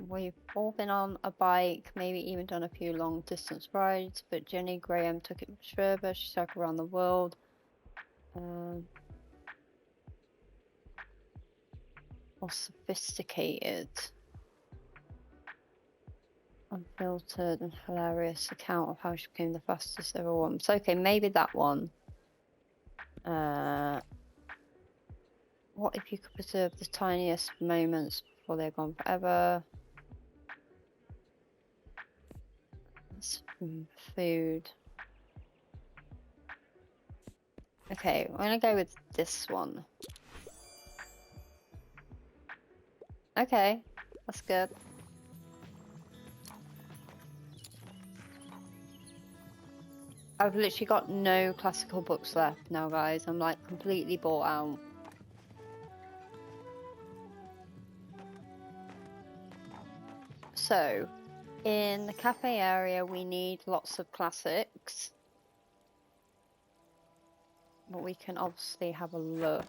We've all been on a bike, maybe even done a few long distance rides, but Jenny Graham took it much further. She took around the world. More sophisticated, unfiltered, and hilarious account of how she became the fastest ever woman. So, okay, maybe that one. What if you could preserve the tiniest moments before they're gone forever? Food. Okay, I'm gonna go with this one. Okay, that's good. I've literally got no classical books left now, guys. I'm like completely bought out. So, in the cafe area, we need lots of classics. But we can obviously have a look.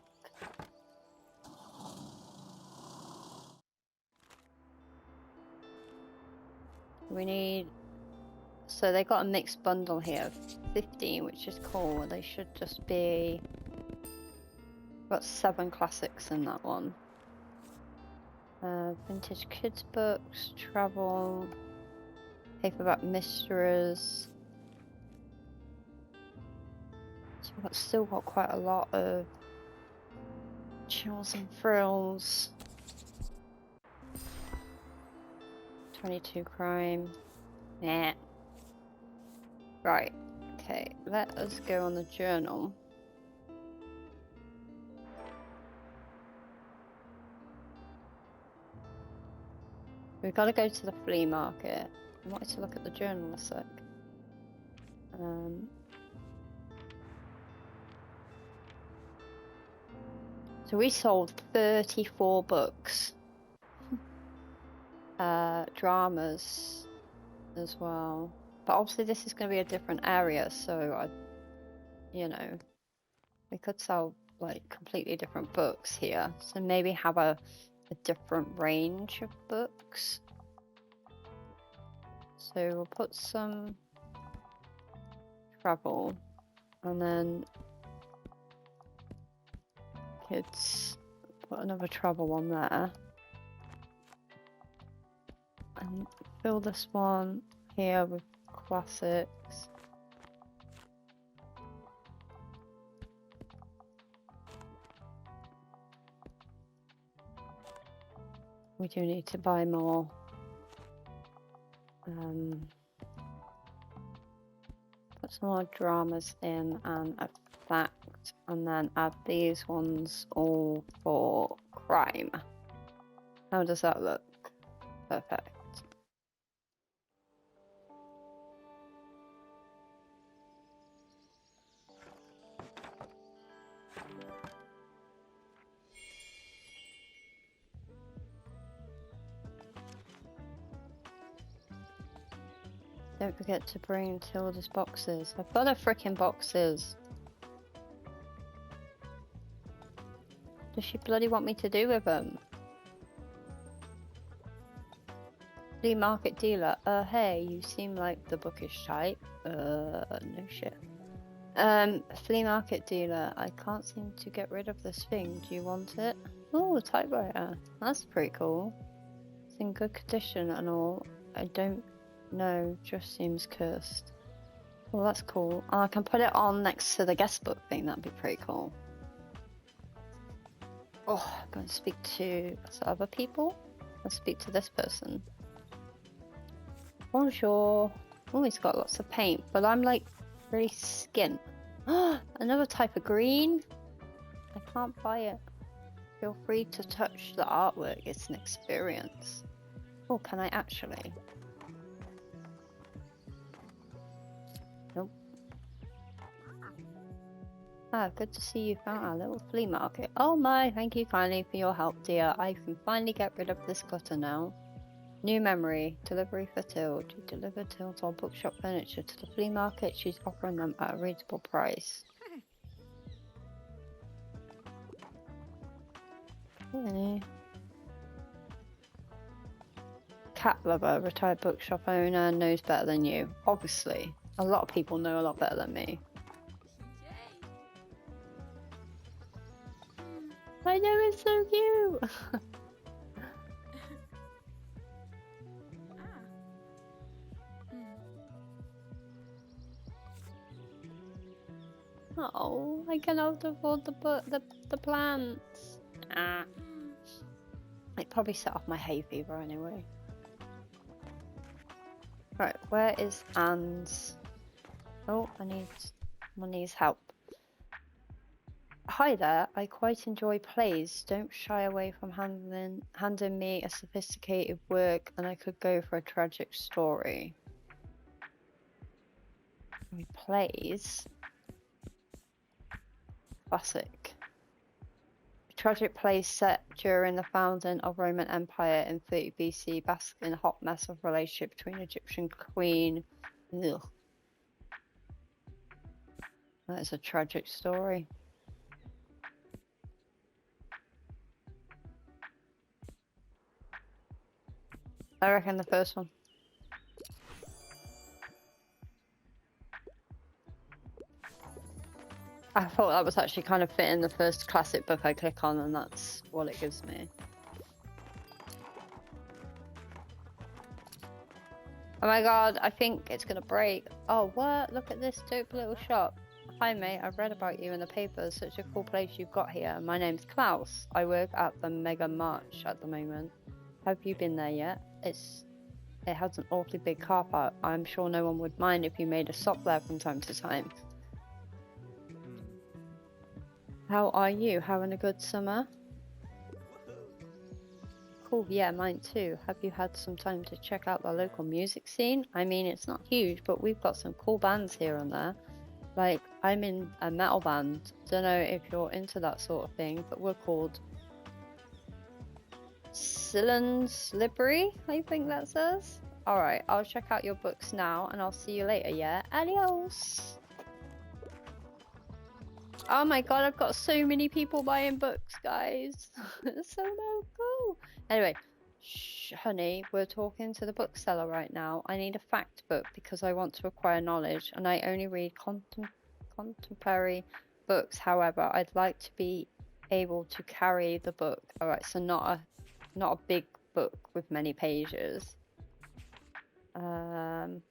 We need... So they got a mixed bundle here, 15, which is cool. They should just be... Got 7 classics in that one. Vintage kids books, travel, paperback mysteries. So we've still got quite a lot of chills and thrills. 22 crime. Nah. Right. Okay, let us go on the journal. We've got to go to the flea market. I wanted to look at the journal a sec. So we sold 34 books. Dramas as well. But obviously this is going to be a different area, so you know, we could sell like completely different books here. So maybe have a different range of books. So we'll put some travel and then kids, put another travel one there. And fill this one here with classics. We do need to buy more. Put some more dramas in and a fact, and then add these ones all for crime. How does that look? Perfect. Don't forget to bring Tilda's boxes. I've got her frickin' boxes. Does she bloody want me to do with them? Flea market dealer. Hey, you seem like the bookish type. No shit. Flea market dealer. I can't seem to get rid of this thing. Do you want it? Oh, a typewriter. That's pretty cool. It's in good condition and all. I don't know, just seems cursed. Well, that's cool. Oh, I can put it on next to the guest book thing. That'd be pretty cool. Oh, I'm going to speak to some other people. Let's speak to this person. Bonjour. Oh, he's got lots of paint, but I'm like really skint. Another type of green. I can't buy it. Feel free to touch the artwork. It's an experience. Oh, can I actually? Nope. Ah, good to see you found our little flea market. Oh my, thank you kindly for your help, dear. I can finally get rid of this clutter now. New memory. Delivery for Tild. You deliver Tild's old bookshop furniture to the flea market. She's offering them at a reasonable price. Okay. Cat lover, retired bookshop owner, knows better than you. Obviously. A lot of people know a lot better than me. I know, it's so cute! Oh, I cannot afford the plants. Ah. It probably set off my hay fever anyway. Right, where is Anne's? Oh, one needs help. Hi there, I quite enjoy plays. Don't shy away from handing me a sophisticated work and I could go for a tragic story. Plays? Classic. A tragic play set during the founding of Roman Empire in 30 BC, basks in a hot mess of relationship between Egyptian queen. Ugh. That is a tragic story. I reckon the first one. I thought that was actually kind of fitting the first classic book I click on, and that's what it gives me. Oh my god, I think it's gonna break. Oh, what? Look at this dope little shop. Hi mate, I've read about you in the papers. Such a cool place you've got here. My name's Klaus. I work at the Mega March at the moment. Have you been there yet? It has an awfully big car park. I'm sure no one would mind if you made a stop there from time to time. How are you? Having a good summer? Cool, yeah, mine too. Have you had some time to check out the local music scene? I mean, it's not huge, but we've got some cool bands here and there. Like, I'm in a metal band. Don't know if you're into that sort of thing, but we're called Cyllin Slippery, I think that says. Alright, I'll check out your books now, and I'll see you later, yeah? Adios! Oh my god, I've got so many people buying books, guys. It's so cool. Anyway, shh, honey, we're talking to the bookseller right now. I need a fact book because I want to acquire knowledge, and I only read contemporary books. However, I'd like to be able to carry the book. Alright, so not a big book with many pages. Book.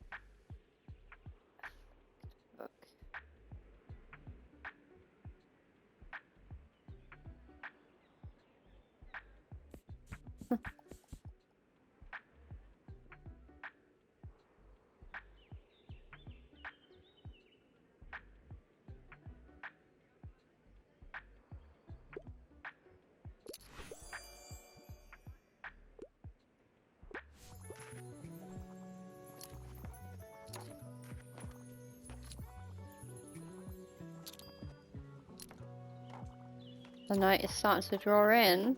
The night is starting to draw in.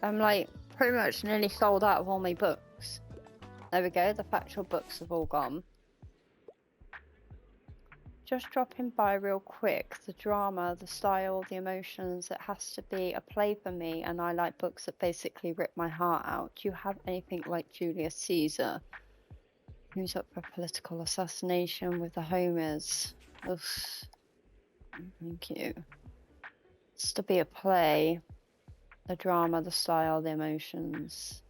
I'm like pretty much nearly sold out of all my books. There we go, the factual books have all gone. Just dropping by real quick. The drama, the style, the emotions, it has to be a play for me, and I like books that basically rip my heart out. Do you have anything like Julius Caesar? Who's up for political assassination with the Homers? Oof. Thank you. It's to be a play. The drama, the style, the emotions.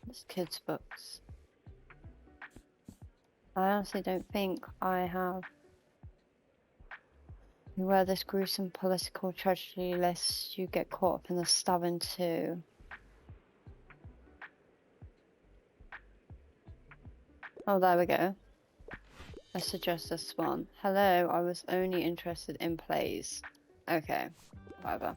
It's kids' books. I honestly don't think I have. Where this gruesome political tragedy list, you get caught up in the stabbing too. Oh, there we go. I suggest this one. Hello, I was only interested in plays. Okay, whatever.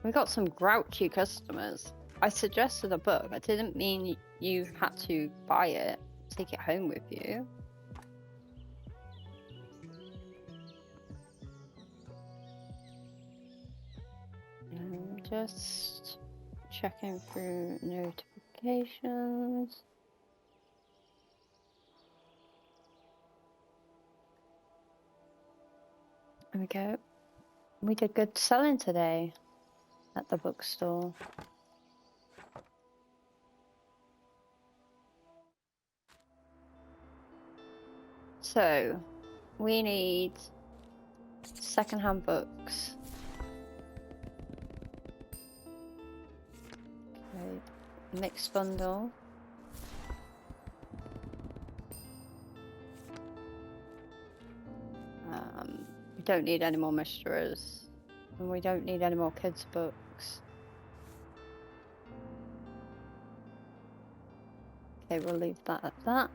We got some grouchy customers. I suggested a book. I didn't mean you had to buy it, take it home with you. Just checking through notifications. There we go. We did good selling today at the bookstore. So, we need secondhand books. Okay, mixed bundle. We don't need any more mysteries. And we don't need any more kids' books. Okay, we'll leave that at that.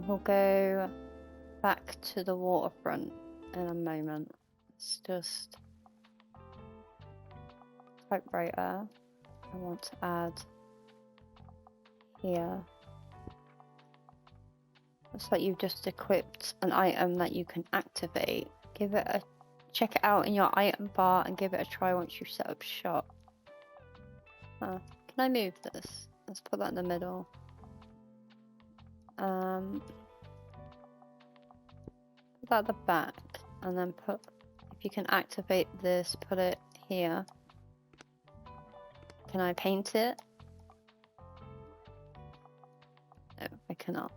We'll go back to the waterfront in a moment. It's just typewriter. I want to add here. Looks like you've just equipped an item that you can activate. Give it a check it out in your item bar and give it a try once you set up shop. Can I move this? Let's put that in the middle. Put that at the back, and then put. If you can activate this, put it here. Can I paint it? No, I cannot.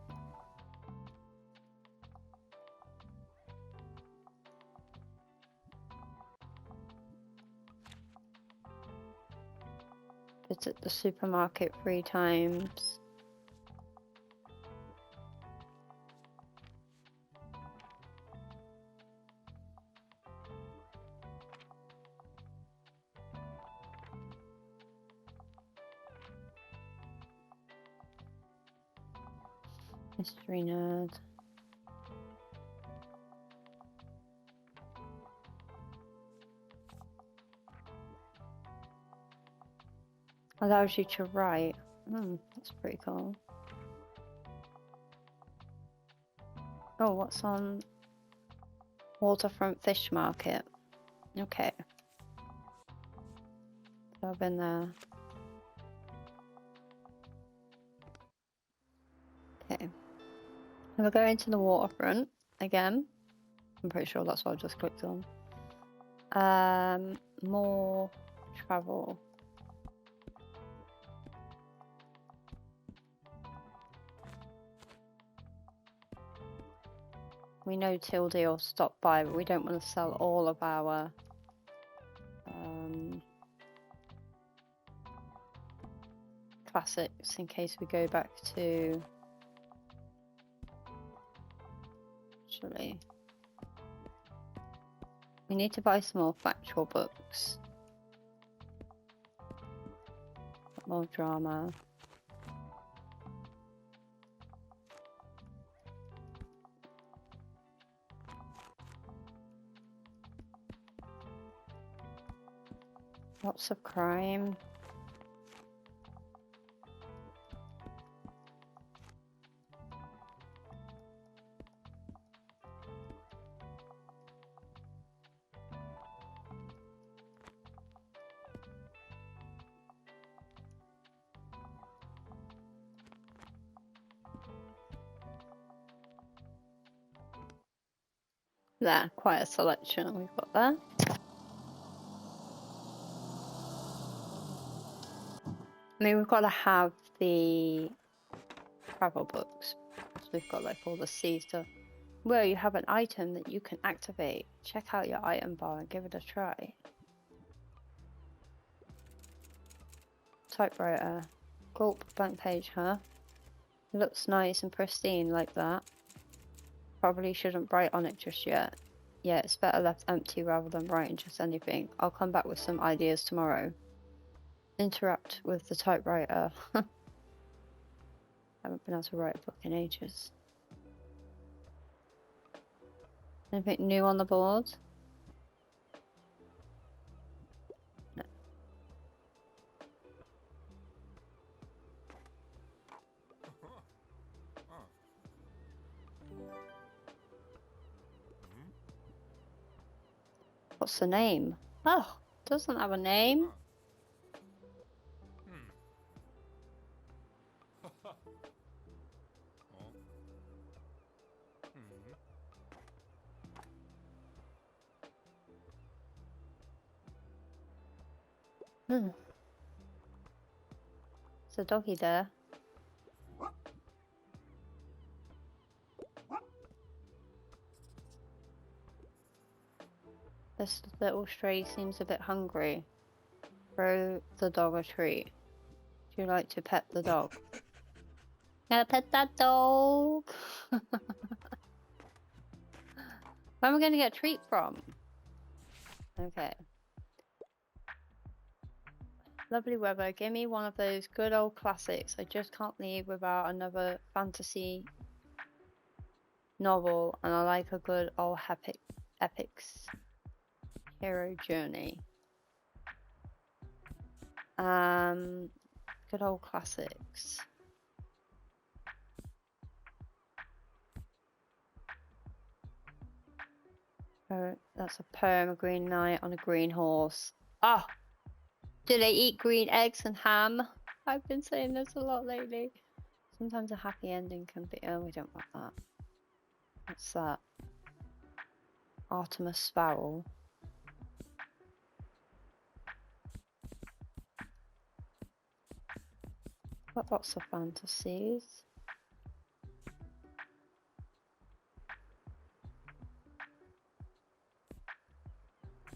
Visit the supermarket 3 times. Mystery nerd. Allows you to write. That's pretty cool. Oh, what's on Waterfront Fish Market? Okay. So I've been there. Okay. We'll go into the waterfront again. I'm pretty sure that's what I just clicked on. More travel. We know Tilde will stop by, but we don't want to sell all of our classics in case we go back to... Actually, we need to buy some more factual books. More drama. Lots of crime. There, quite a selection we've got there. I mean, we've got to have the travel books. So we've got like all the sea stuff. Where you have an item that you can activate. Check out your item bar and give it a try. Typewriter. Gulp blank page, huh? It looks nice and pristine like that. Probably shouldn't write on it just yet. Yeah, it's better left empty rather than writing just anything. I'll come back with some ideas tomorrow. Interact with the typewriter. Haven't been able to write a book in ages. Anything new on the board? No. What's the name? Oh, doesn't have a name. Hmm. There's a doggy there. This little stray seems a bit hungry. Throw the dog a treat. Do you like to pet the dog? Gonna pet that dog! Where am I gonna get a treat from? Okay. Lovely weather. Give me one of those good old classics. I just can't leave without another fantasy novel, and I like a good old epics hero journey. Good old classics. Oh, that's a poem, a green knight on a green horse. Ah! Do they eat green eggs and ham? I've been saying this a lot lately. Sometimes a happy ending can be... Oh, we don't want that. What's that? Artemis Fowl. Got lots of fantasies.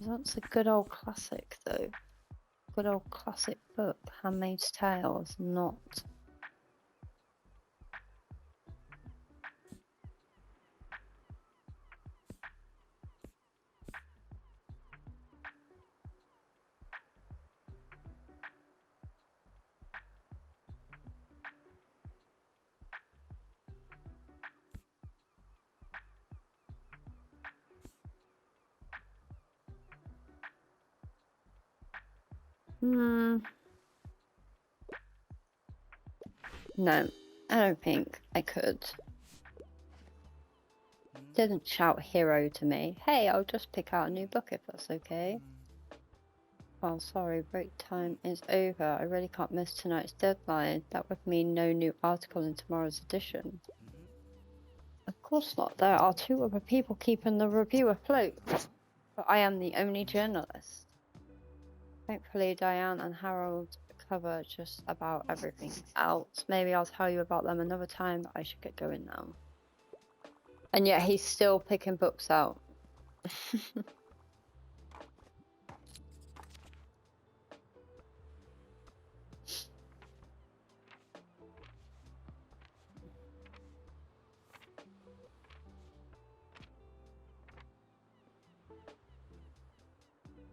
That's a good old classic, though. Good old classic book. Handmaid's Tale is not. No, I don't think I could. Didn't shout hero to me. Hey, I'll just pick out a new book if that's okay. Oh, sorry, break time is over. I really can't miss tonight's deadline. That would mean no new article in tomorrow's edition. Of course not. There are 2 other people keeping the review afloat. But I am the only journalist. Thankfully, Diane and Harold cover just about everything else. Maybe I'll tell you about them another time, but I should get going now. And yet he's still picking books out.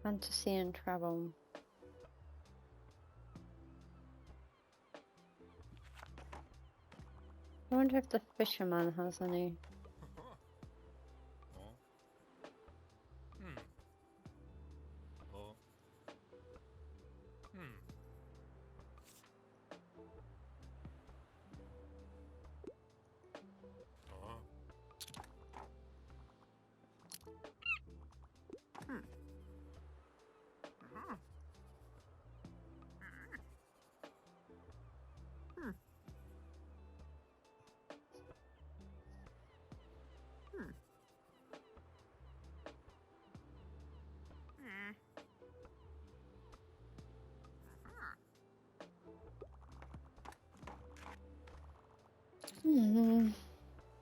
Fantasy and travel. I wonder if the fisherman has any.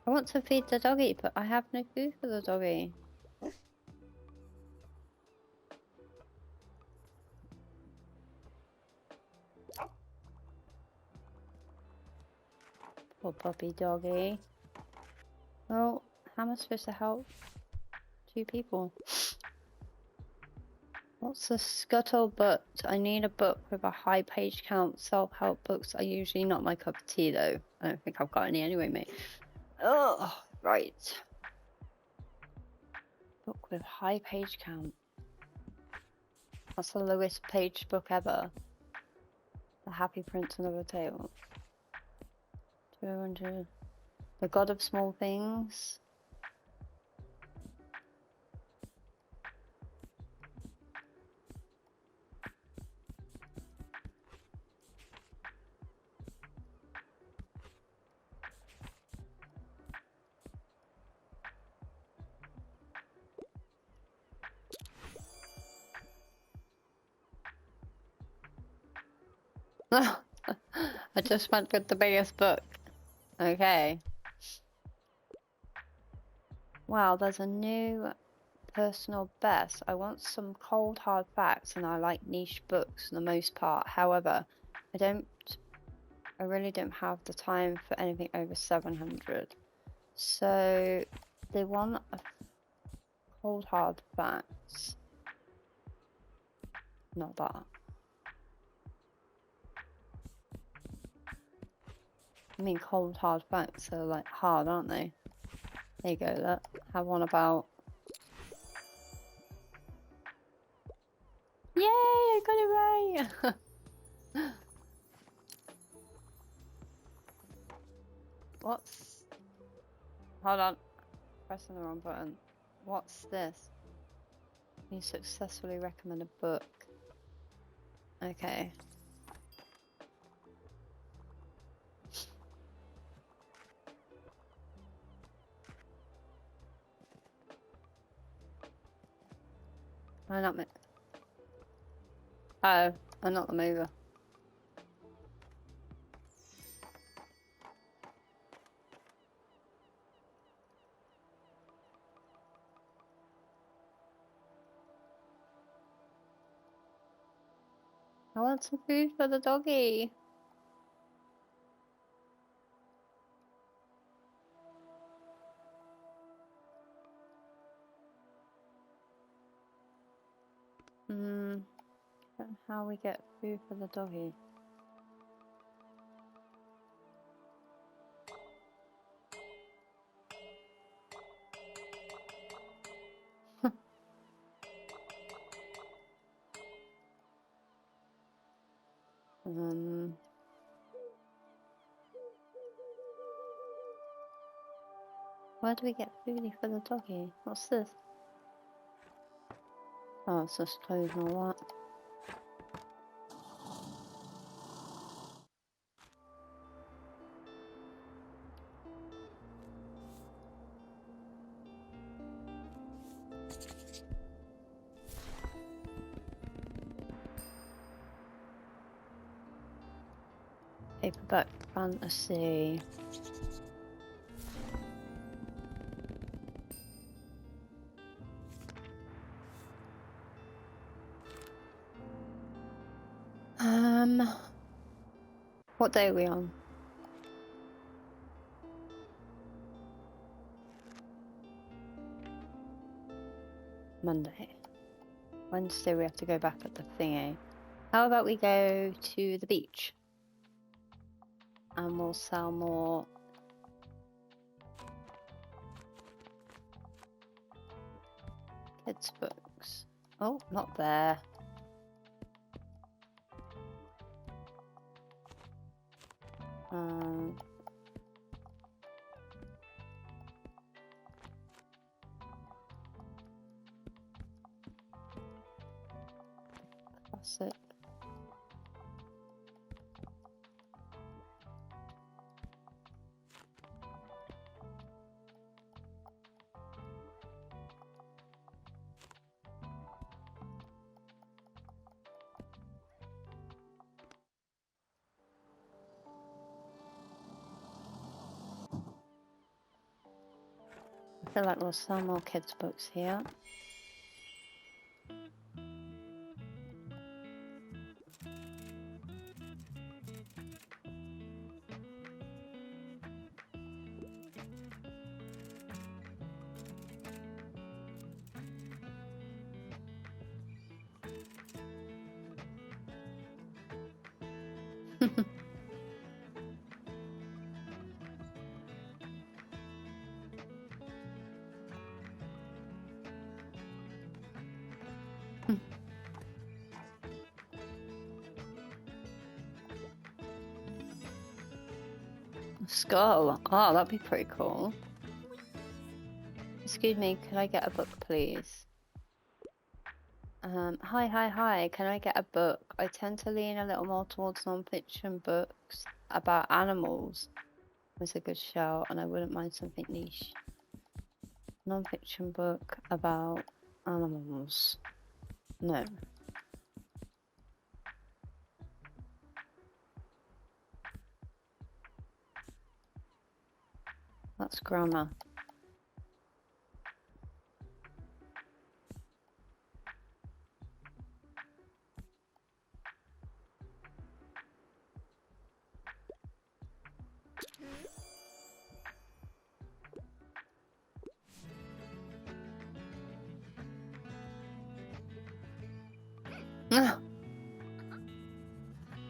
I want to feed the doggy, but I have no food for the doggy. Poor puppy doggy. Well, how am I supposed to help 2 people? What's the scuttlebutt? I need a book with a high page count. Self-help books are usually not my cup of tea, though. I don't think I've got any anyway, mate. Oh, right. Book with high page count. That's the lowest page book ever. The Happy Prince and Other Tales. 200. The God of Small Things. I just went with the biggest book. Okay. Wow, there's a new personal best. I want some cold hard facts and I like niche books for the most part. However, I really don't have the time for anything over 700. So they want a cold hard facts. Not that. I mean cold hard facts are like hard, aren't they? There you go, look. Have one about. Yay, I got it right! What's... Hold on. Pressing the wrong button. What's this? You successfully recommend a book. Okay. I'm not Oh, I'm not the mover. I want some food for the doggy. How we get food for the doggy? Where do we get food for the doggy? What's this? Oh, it's just clothes and all that. Paperback fantasy. What day are we on? Monday. Wednesday we have to go back at the thingy. How about we go to the beach? And we'll sell more kids' books. Oh, not there. That's it. I feel like we'll sell more kids' books here. Skull. Oh, that'd be pretty cool. Excuse me, could I get a book, please? Hi. Can I get a book? I tend to lean a little more towards non-fiction books about animals. Was a good shout, and I wouldn't mind something niche. Non-fiction book about animals. No. That's grammar.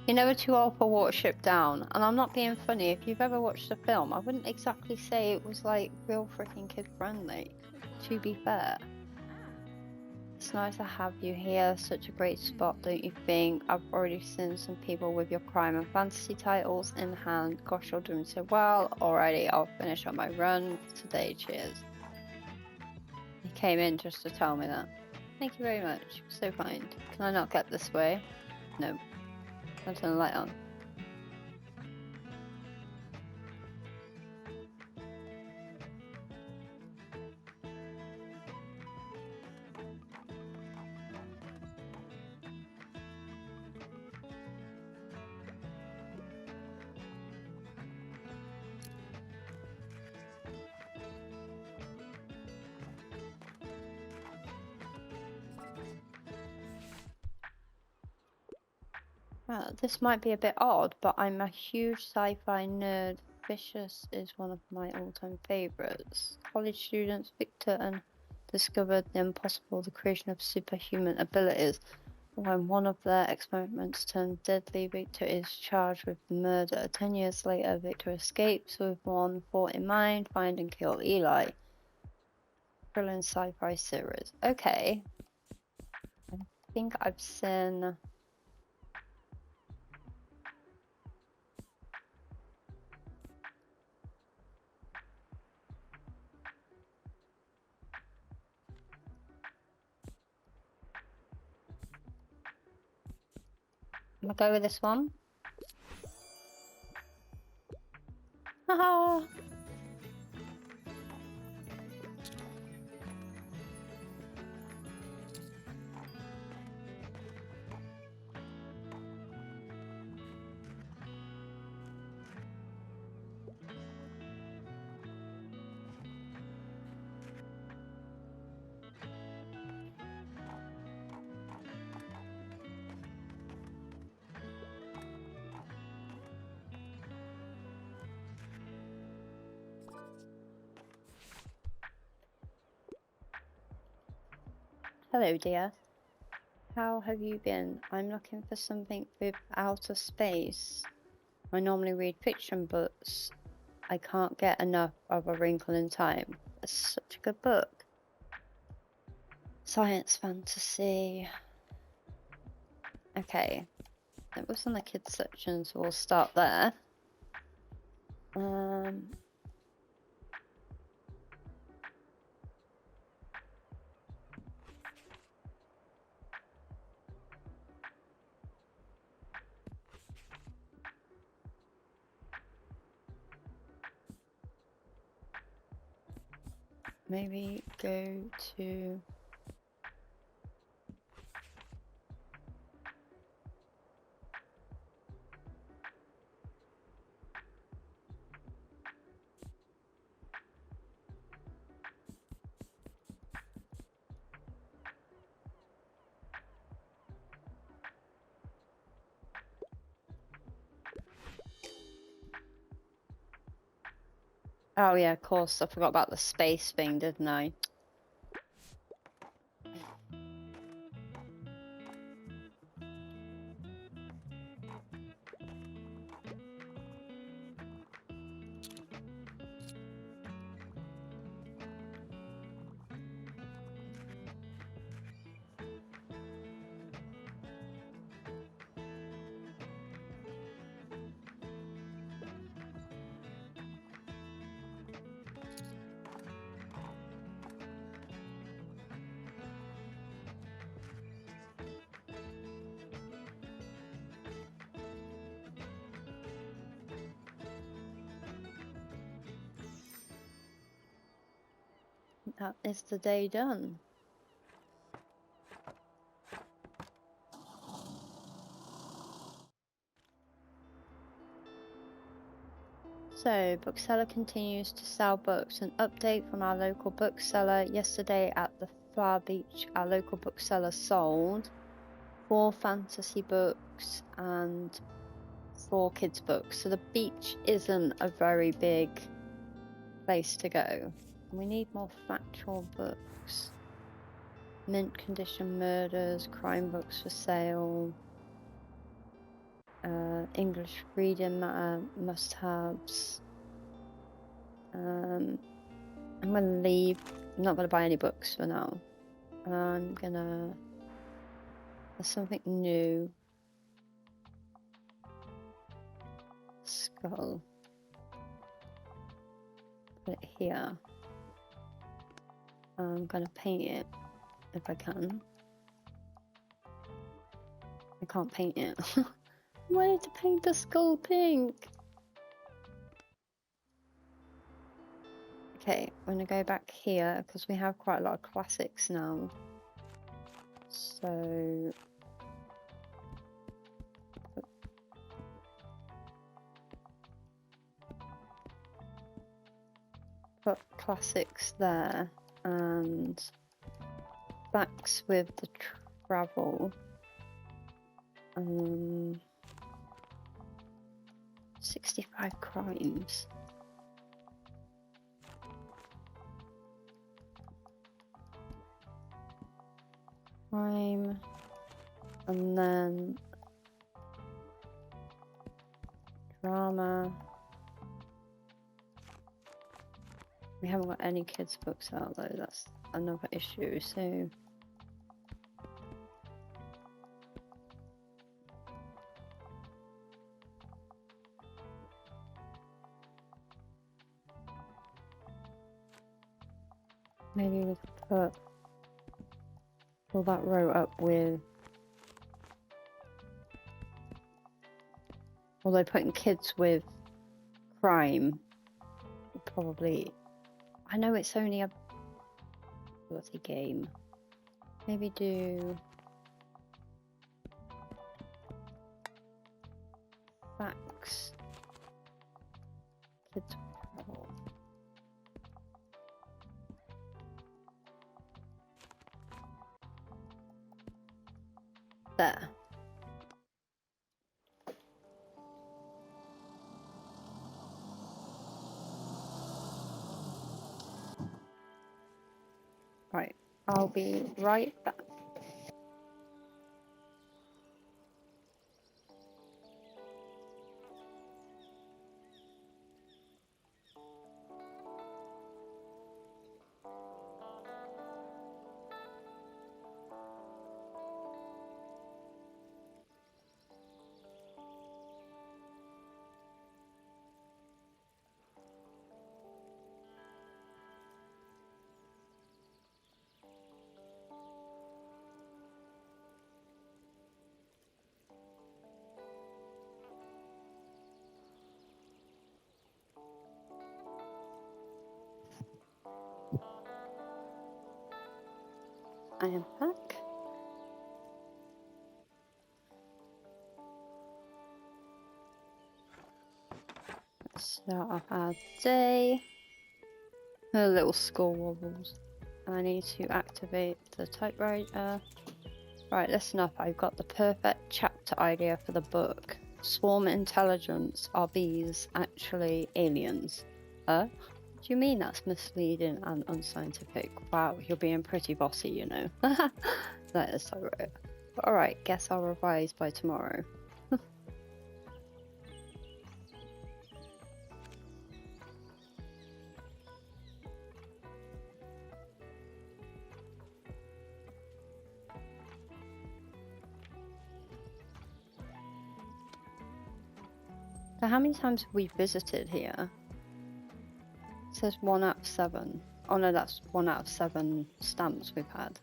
You're never too old for Watership Down, and I'm not being funny. If you've ever watched the film, I wouldn't exactly say it was like real freaking kid friendly, to be fair. It's nice to have you here, such a great spot, don't you think? I've already seen some people with your crime and fantasy titles in hand. Gosh, you're doing so well. Alrighty, I'll finish on my run today, cheers. He came in just to tell me that. Thank you very much, so kind. Can I not get this way? No. I'll turn the light on. This might be a bit odd, but I'm a huge sci-fi nerd. Vicious is one of my all-time favorites. College students Victor and discovered the impossible, the creation of superhuman abilities. When one of their experiments turned deadly, Victor is charged with the murder. 10 years later, Victor escapes with one thought in mind: find and kill Eli. Thrilling sci-fi series. Okay. I think I've seen... I'm gonna go with this one. Haha! Hello, dear. How have you been? I'm looking for something with outer space. I normally read fiction books. I can't get enough of A Wrinkle in Time. It's such a good book. Science fantasy. Okay, it was in the kids section, so we'll start there. Maybe go to... Oh yeah, of course, I forgot about the space thing, didn't I? That is the day done. So, bookseller continues to sell books. An update from our local bookseller. Yesterday at the Far Beach, our local bookseller sold 4 fantasy books and 4 kids books. So the beach isn't a very big place to go. We need more factual books. Mint condition murders, crime books for sale. English reading matter must-haves. I'm gonna leave. I'm not gonna buy any books for now. I'm gonna... There's something new. Skull. Put it here. I'm gonna paint it if I can. I can't paint it. I wanted to paint the skull pink. Okay, I'm gonna go back here because we have quite a lot of classics now. So put classics there and backs with the travel. 65 crimes. Crime, and then drama. We haven't got any kids books out though, that's another issue, so maybe we could put all that row up with, although putting kids with crime probably, I know it's only a bloody game. Maybe do facts, kids with travel. There. Right, I'll be right back. I am back. Let's start off our day. A little skull wobbles. I need to activate the typewriter. Right, listen up. I've got the perfect chapter idea for the book. Swarm intelligence. Are these actually aliens? Do you mean that's misleading and unscientific? Wow, you're being pretty bossy, you know. That is so right. Alright, guess I'll revise by tomorrow. So how many times have we visited here? It says 1 out of 7. Oh no, that's 1 out of 7 stamps we've had.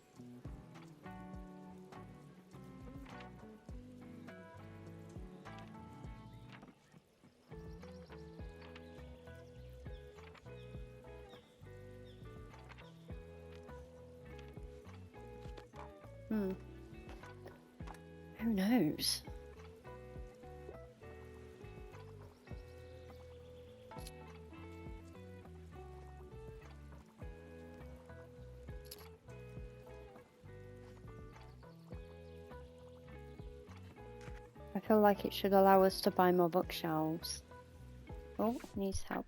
Who knows? I feel like it should allow us to buy more bookshelves. Oh, needs help.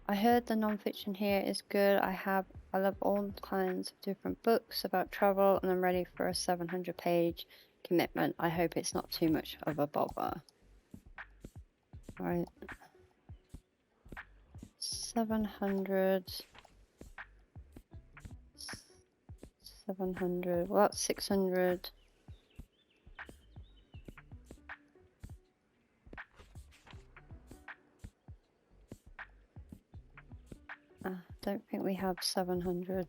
I heard the non-fiction here is good. I love all kinds of different books about travel, and I'm ready for a 700-page commitment. I hope it's not too much of a bother. Right. 700. Well, that's 600. Don't think we have 700.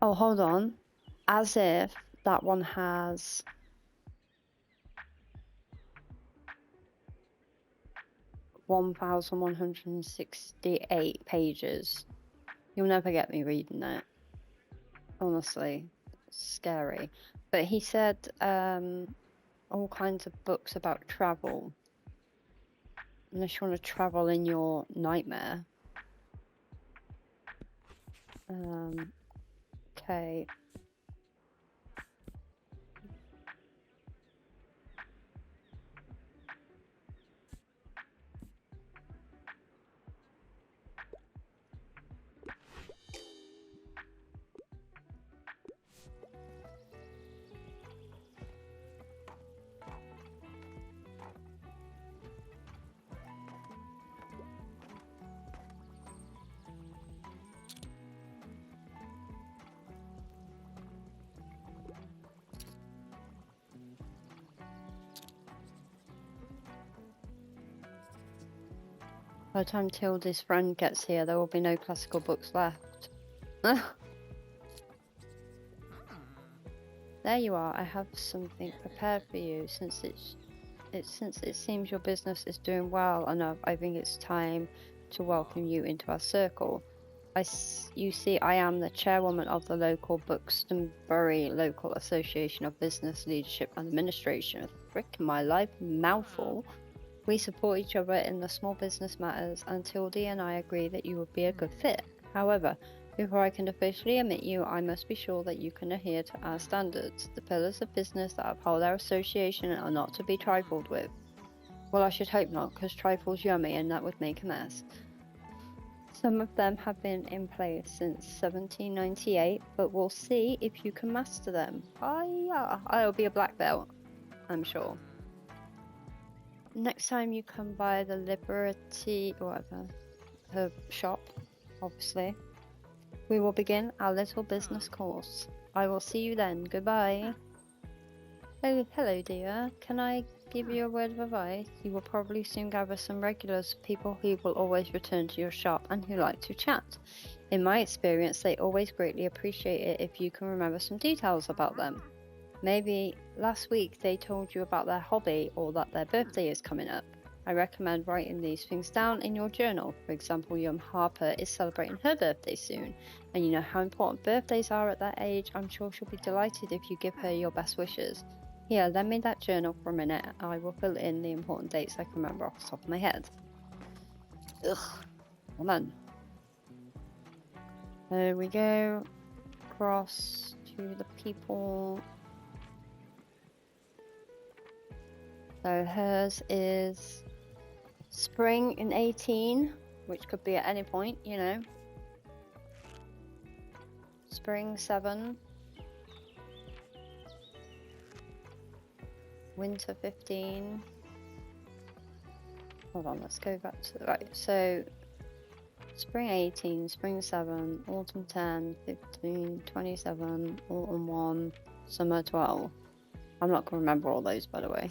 Oh, hold on. As if that one has 1,168 pages. You'll never get me reading that. Honestly, it's scary. But he said all kinds of books about travel. Unless you want to travel in your nightmare. Okay. By the time Tildy's friend gets here, there will be no classical books left. There you are. I have something prepared for you. Since it seems your business is doing well enough, I think it's time to welcome you into our circle. You see, I am the chairwoman of the local Buxtonbury Local Association of Business Leadership and Administration. Frick, my life mouthful. We support each other in the small business matters, and Tildy and I agree that you would be a good fit. However, before I can officially admit you, I must be sure that you can adhere to our standards. The pillars of business that uphold our association are not to be trifled with. Well, I should hope not, because trifle's yummy and that would make a mess. Some of them have been in place since 1798, but we'll see if you can master them. I'll be a black belt, I'm sure. Next time you come by the Liberty, or whatever, her shop, obviously, we will begin our little business course. I will see you then. Goodbye. Oh, hello dear. Can I give you a word of advice? You will probably soon gather some regulars, people who will always return to your shop and who like to chat. In my experience, they always greatly appreciate it if you can remember some details about them. Maybe last week they told you about their hobby or that their birthday is coming up. I recommend writing these things down in your journal. For example, young Harper is celebrating her birthday soon, and you know how important birthdays are at that age. I'm sure she'll be delighted if you give her your best wishes. Here, lend me that journal for a minute. I will fill in the important dates I can remember off the top of my head. Ugh, come on. There we go. Across to the people. So hers is spring in 18, which could be at any point, you know. Spring 7. Winter 15. Hold on, let's go back to the right. So spring 18, spring 7, autumn 10, 15, 27, autumn 1, summer 12. I'm not going to remember all those, by the way.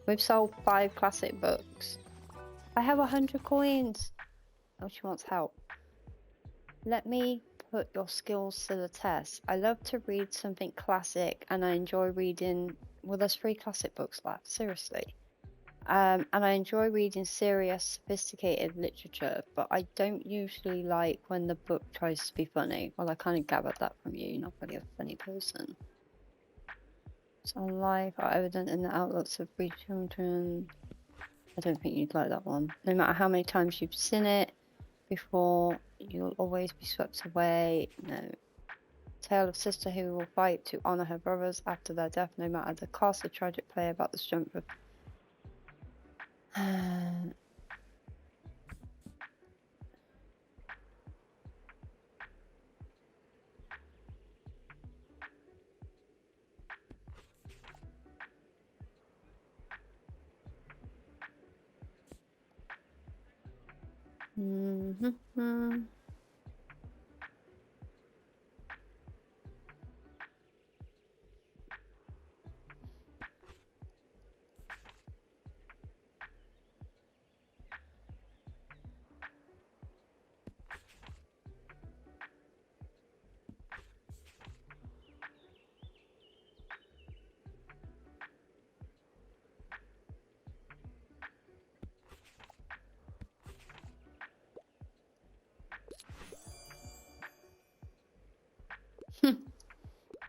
We've sold 5 classic books. I have 100 coins. Oh, she wants help. Let me put your skills to the test. I love to read something classic, and I enjoy reading. Well, there's 3 classic books left, seriously. And I enjoy reading serious, sophisticated literature, but I don't usually like when the book tries to be funny. Well, I kind of gathered that from you. You're not really a funny person. Some life are evident in the outlooks of free children. I don't think you'd like that one. No matter how many times you've seen it before, you'll always be swept away. No. Tale of sister who will fight to honor her brothers after their death, no matter the cost. A tragic play about the strength of.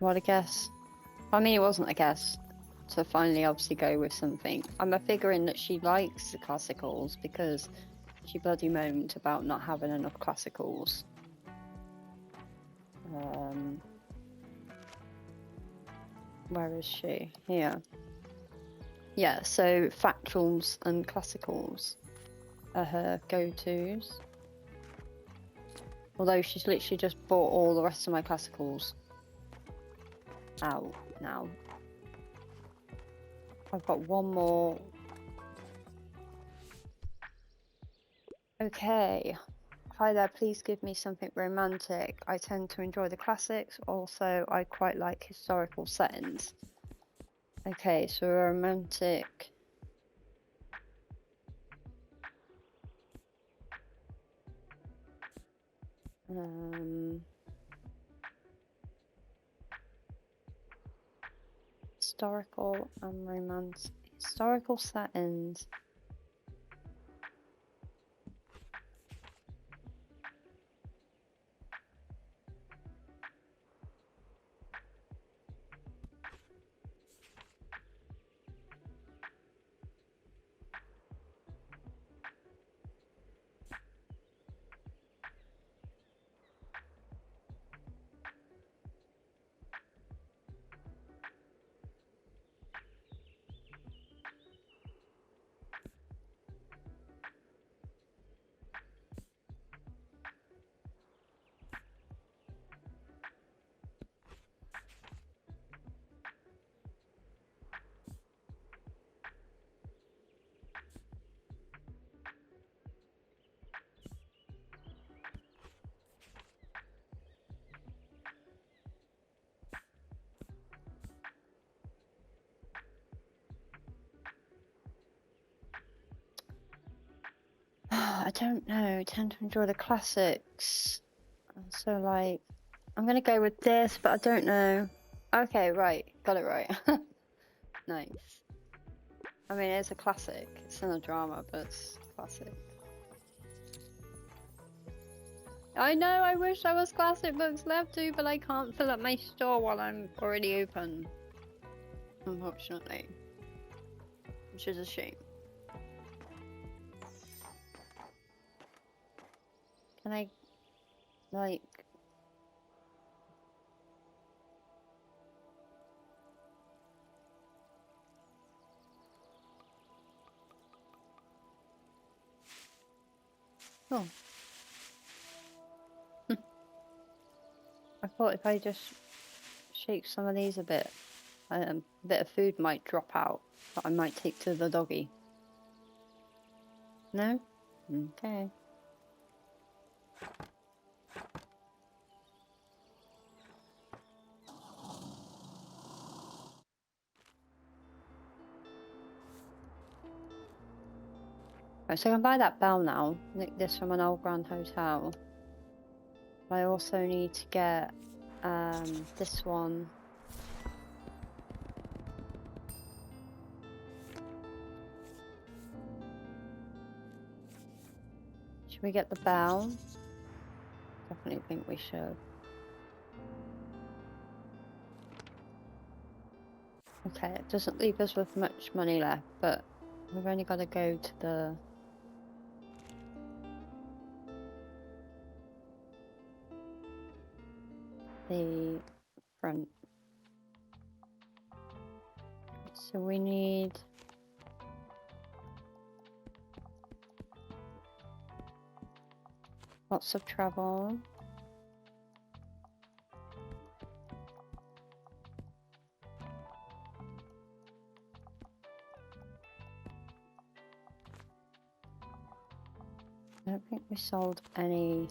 What a guess. I mean, it wasn't a guess to finally obviously go with something. I'm figuring that she likes the classicals because she bloody moaned about not having enough classicals. Where is she? Here. Yeah, so factuals and classicals are her go-tos. Although she's literally just bought all the rest of my classicals out now. I've got one more. Okay. Hi there, please give me something romantic. I tend to enjoy the classics. Also, I quite like historical settings. Okay, so romantic. Historical and romance. Historical settings. I don't know. I tend to enjoy the classics. So like I'm gonna go with this, but I don't know. Okay, right. Got it right. Nice. I mean, it's a classic. It's in a drama, but it's classic. I know, I wish there was classic books left too, but I can't fill up my store while I'm already open. Unfortunately. Which is a shame. Can I, like... Oh. I thought if I just shake some of these a bit of food might drop out that I might take to the doggy. No? Okay. Right, so I can buy that bell now. Nick this from an old Grand Hotel. But I also need to get this one. Should we get the bell? Definitely think we should. Okay, it doesn't leave us with much money left, but we've only got to go to the front. So we need lots of travel. I don't think we sold any.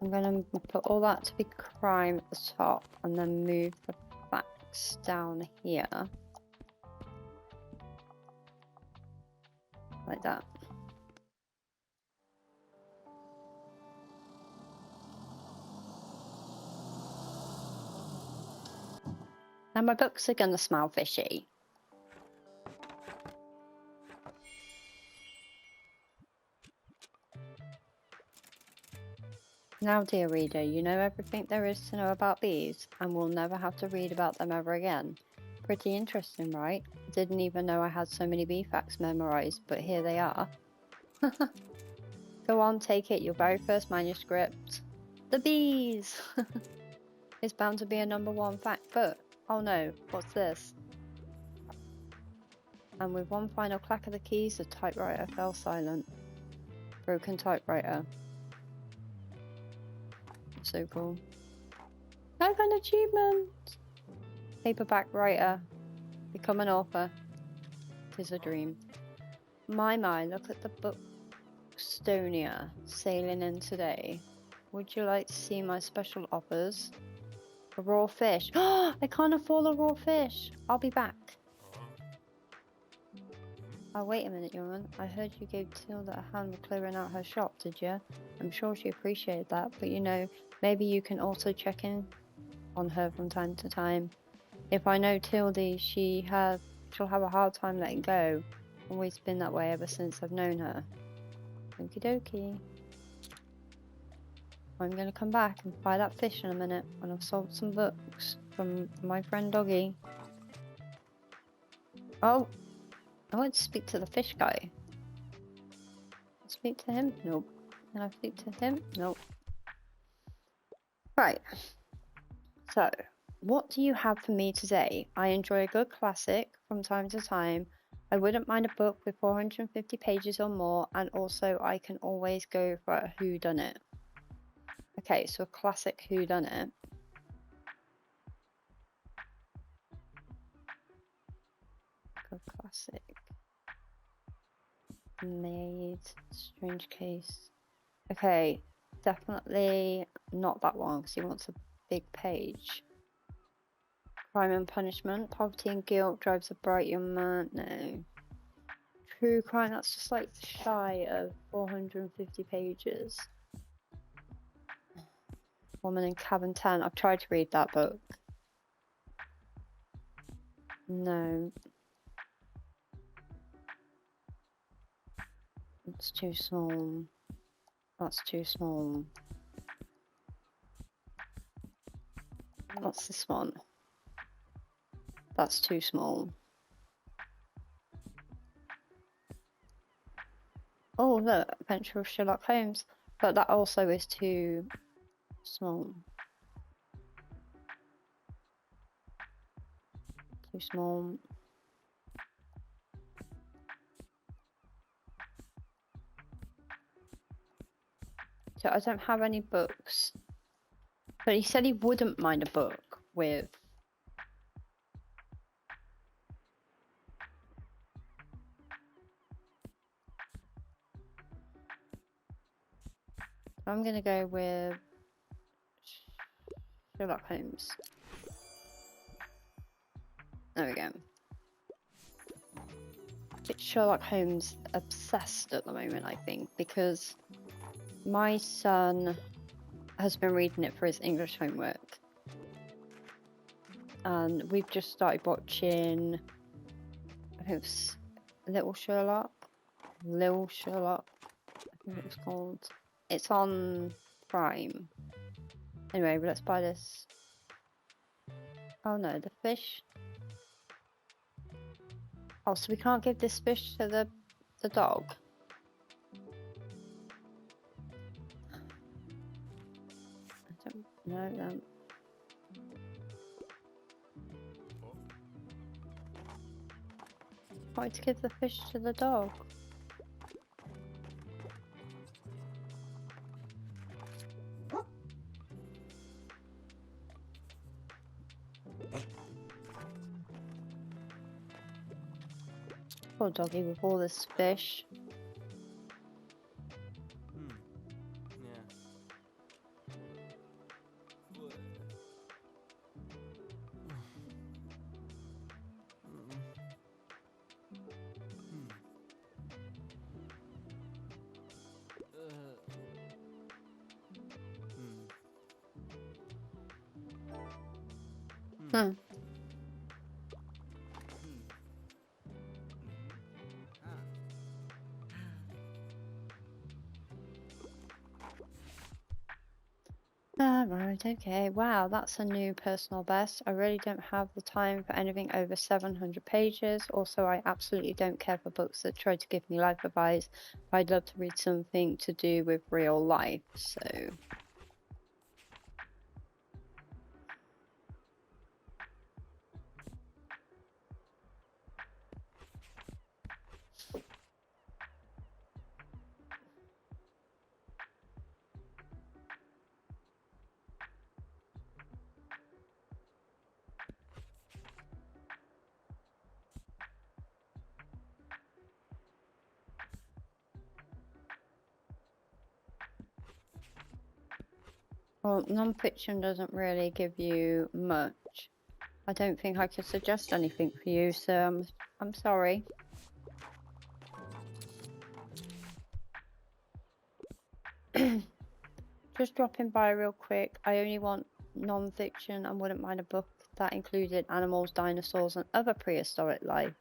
I'm gonna put all that to be crime at the top and then move the facts down here. Like that. Now my books are gonna smell fishy. Now, dear reader, you know everything there is to know about bees, and will never have to read about them ever again. Pretty interesting, right? I didn't even know I had so many bee facts memorized, but here they are. Go on, take it, your very first manuscript. The bees! It's bound to be a #1 fact, but oh no, what's this? And with one final clack of the keys, the typewriter fell silent. Broken typewriter. So cool. I've an achievement! Paperback writer. Become an author. 'Tis a dream. My, look at the Bookstonia sailing in today. Would you like to see my special offers? A raw fish. Oh, I can't afford a raw fish. I'll be back. Oh, wait a minute, young'un. I heard you gave Tilda a hand with clearing out her shop, did you? I'm sure she appreciated that, but you know, maybe you can also check in on her from time to time. If I know Tildy, she'll have a hard time letting go. Always been that way ever since I've known her. Okie dokie. I'm gonna come back and buy that fish in a minute when I've sold some books from my friend Doggy. Oh! I want to speak to the fish guy. Speak to him? Nope. Can I speak to him? Nope. Right. So, what do you have for me today? I enjoy a good classic from time to time. I wouldn't mind a book with 450 pages or more, and also I can always go for a whodunit. Okay, so a classic whodunit. Good classic. Made. Strange case. Okay, definitely not that one because he wants a big page. Crime and punishment. Poverty and guilt drives a bright young man. No. true crime. That's just like shy of 450 pages. Woman in Cabin 10. I've tried to read that book. No. It's too small. That's too small. What's this one? That's too small. Oh, look, Adventure of Sherlock Holmes. But that also is too small. Too small. So I don't have any books. But he said he wouldn't mind a book with... I'm gonna go with Sherlock Holmes. There we go. It's Sherlock Holmes obsessed at the moment, I think, because my son has been reading it for his English homework. And we've just started watching, I think it's Little Sherlock, I think it was called. It's on Prime. Anyway, let's buy this. Oh no, the fish. Oh, so we can't give this fish to the dog? I don't know then. Why to give the fish to the dog? Poor doggy with all this fish. Hmm. Right, okay. Wow, that's a new personal best. I really don't have the time for anything over 700 pages. Also, I absolutely don't care for books that try to give me life advice. I'd love to read something to do with real life, so... Well, non-fiction doesn't really give you much. I don't think I could suggest anything for you, so I'm sorry. Just dropping by real quick. I only want non-fiction and wouldn't mind a book that included animals, dinosaurs, and other prehistoric life.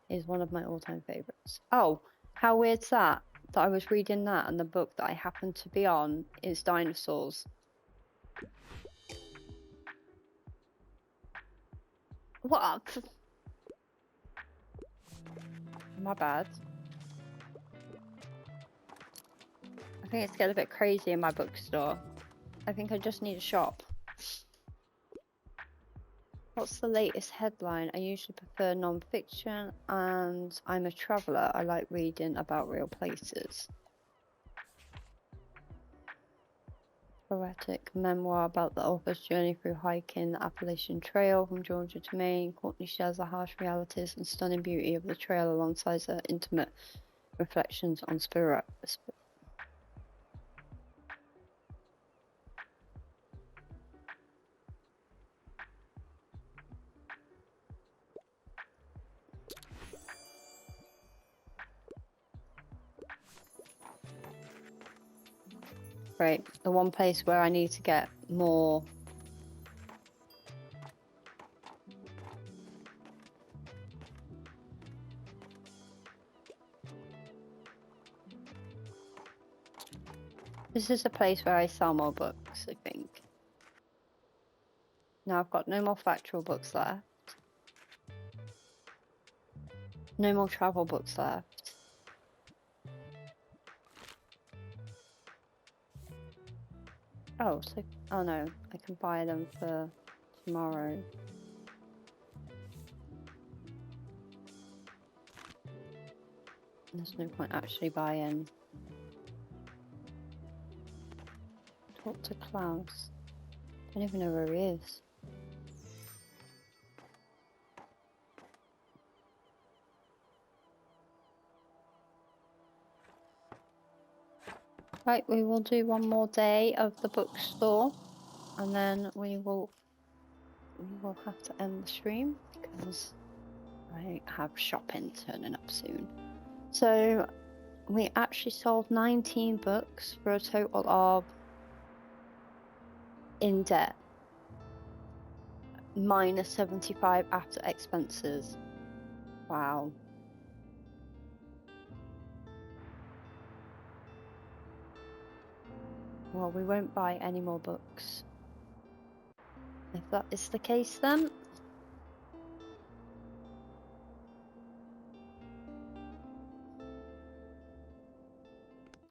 Is one of my all-time favorites. Oh, how weird's that? That I was reading that and the book that I happen to be on is dinosaurs. What? My bad. I think it's getting a bit crazy in my bookstore. I think I just need a shop. What's the latest headline? I usually prefer non-fiction and I'm a traveller. I like reading about real places. Poetic memoir about the author's journey through hiking the Appalachian Trail from Georgia to Maine. Courtney shares the harsh realities and stunning beauty of the trail alongside her intimate reflections on spirit. Great. The one place where I need to get more. This is a place where I sell more books, I think. Now I've got no more factual books left. No more travel books left. Oh, so oh no, I can buy them for tomorrow. There's no point actually buying. Talk to Klaus. I don't even know where he is. Right, we will do one more day of the bookstore, and then we will have to end the stream because I have shopping turning up soon. So we actually sold 19 books for a total of, in debt, minus 75 after expenses. Wow. Well, we won't buy any more books. If that is the case, then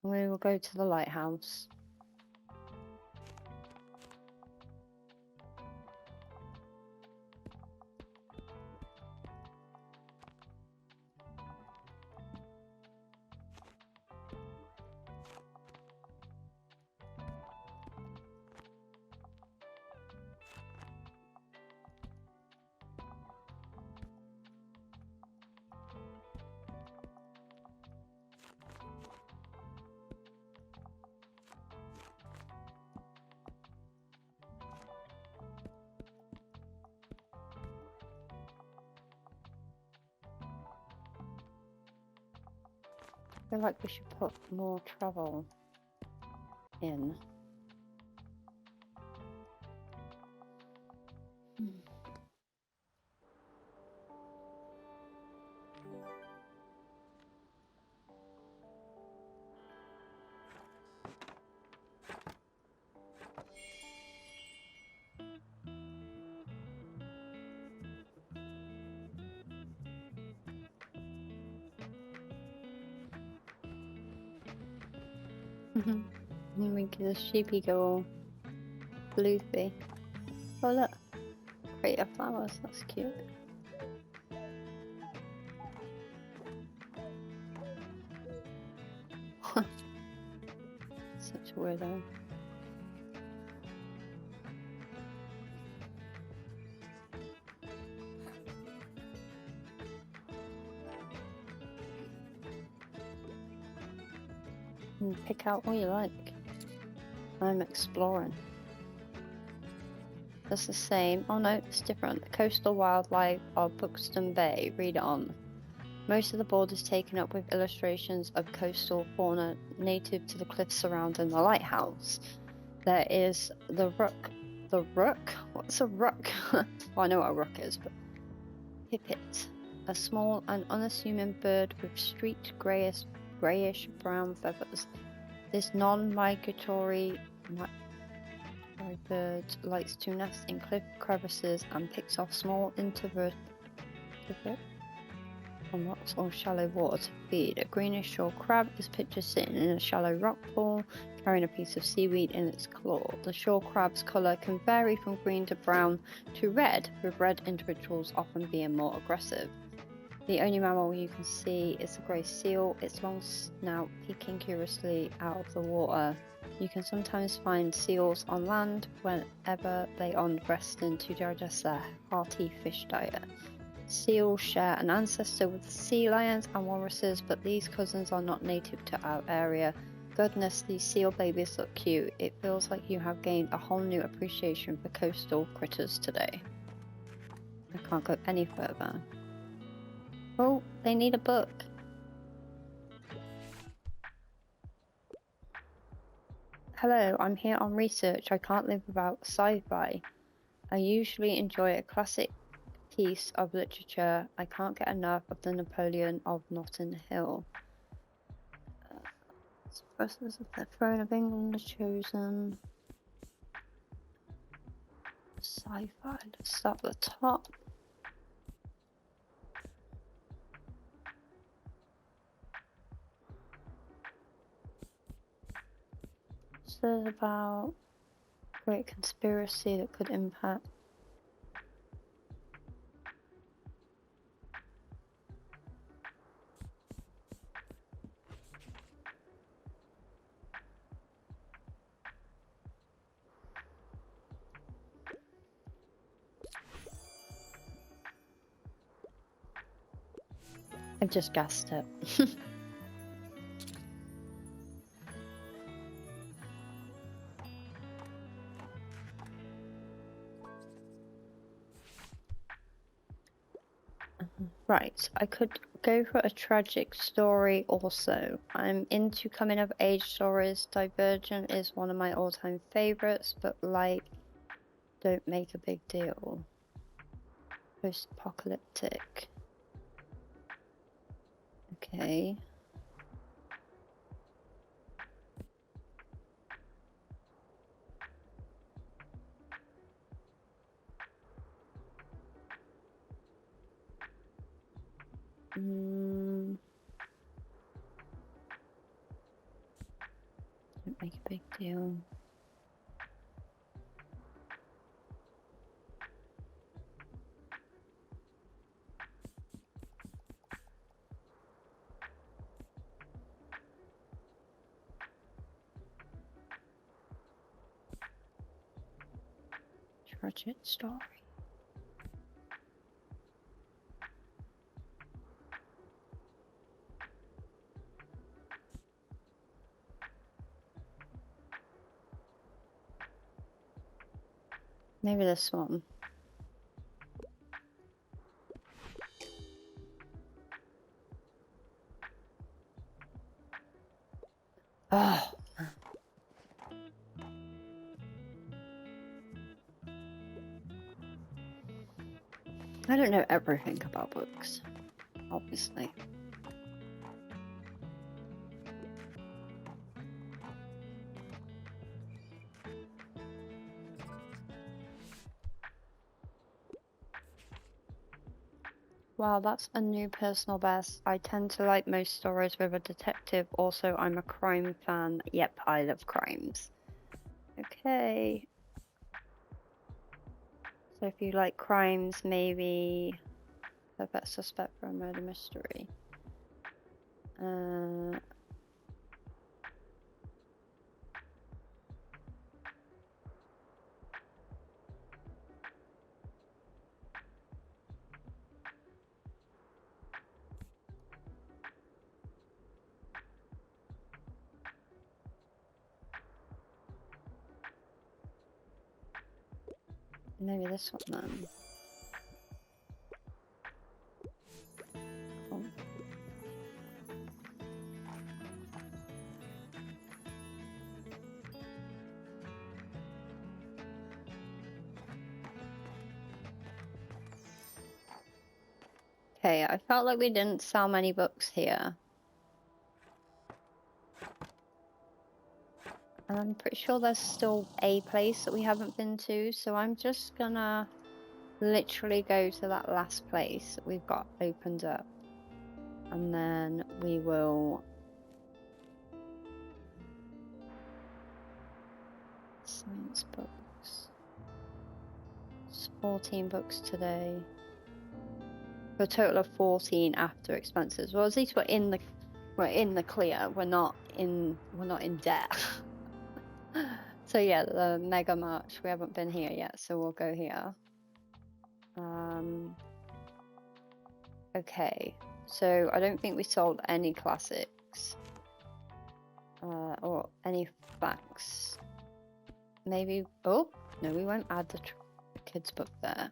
we will go to the lighthouse. I feel like we should put more travel in. And we give the sheepy go all floofy. Oh look, creative flowers, that's cute. Such a weirdo. And pick out what you like. I'm exploring. That's the same. Oh no, it's different. Coastal wildlife of Buxton Bay. Read on. Most of the board is taken up with illustrations of coastal fauna native to the cliffs surrounding the lighthouse. There is the rook. The rook? What's a rook? Well, I know what a rook is, but pipit. A small and unassuming bird with streaked greyish brown feathers. This non-migratory bird likes to nest in cliff crevices and picks off small invertebrates on rocks or shallow water to feed. A greenish shore crab is pictured sitting in a shallow rock pool, carrying a piece of seaweed in its claw. The shore crab's colour can vary from green to brown to red, with red individuals often being more aggressive. The only mammal you can see is the grey seal, its long snout peeking curiously out of the water. You can sometimes find seals on land whenever they are resting to digest their hearty fish diet. Seals share an ancestor with sea lions and walruses, but these cousins are not native to our area. Goodness, these seal babies look cute. It feels like you have gained a whole new appreciation for coastal critters today. I can't go any further. Oh, they need a book. Hello, I'm here on research. I can't live without sci-fi. I usually enjoy a classic piece of literature. I can't get enough of the Napoleon of Notting Hill. Expresses of the throne of England are chosen. Sci-fi. Let's start at the top. So about great conspiracy that could impact. I just guessed it. Right, I could go for a tragic story also. I'm into coming of age stories. Divergent is one of my all-time favorites, but like, don't make a big deal. Post-apocalyptic. Okay. Don't make a big deal. Tragic story. Maybe this one. Oh. I don't know everything about books, obviously. Wow, that's a new personal best. I tend to like most stories with a detective. Also, I'm a crime fan. Yep, I love crimes. Okay. So if you like crimes, maybe Perfect Suspect for a Murder Mystery. Maybe this one then. Cool. Okay, I felt like we didn't sell many books here. And I'm pretty sure there's still a place that we haven't been to, so I'm just gonna literally go to that last place that we've got opened up. And then we will... Science books. It's 14 books today. For a total of 14 after expenses. Well, at least we're in the clear. We're not in debt. So yeah, the Mega March. We haven't been here yet, so we'll go here. Okay, so I don't think we sold any classics or any facts. Maybe. Oh no, we won't add the kids book there.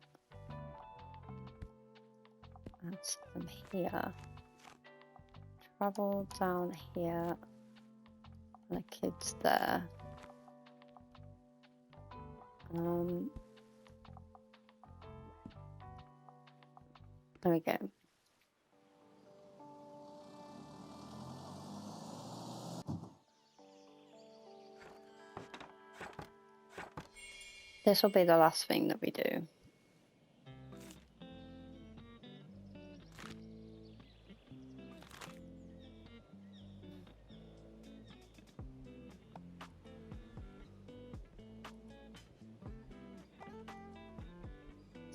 Add them here. Travel down here. And the kids there. There we go. This will be the last thing that we do.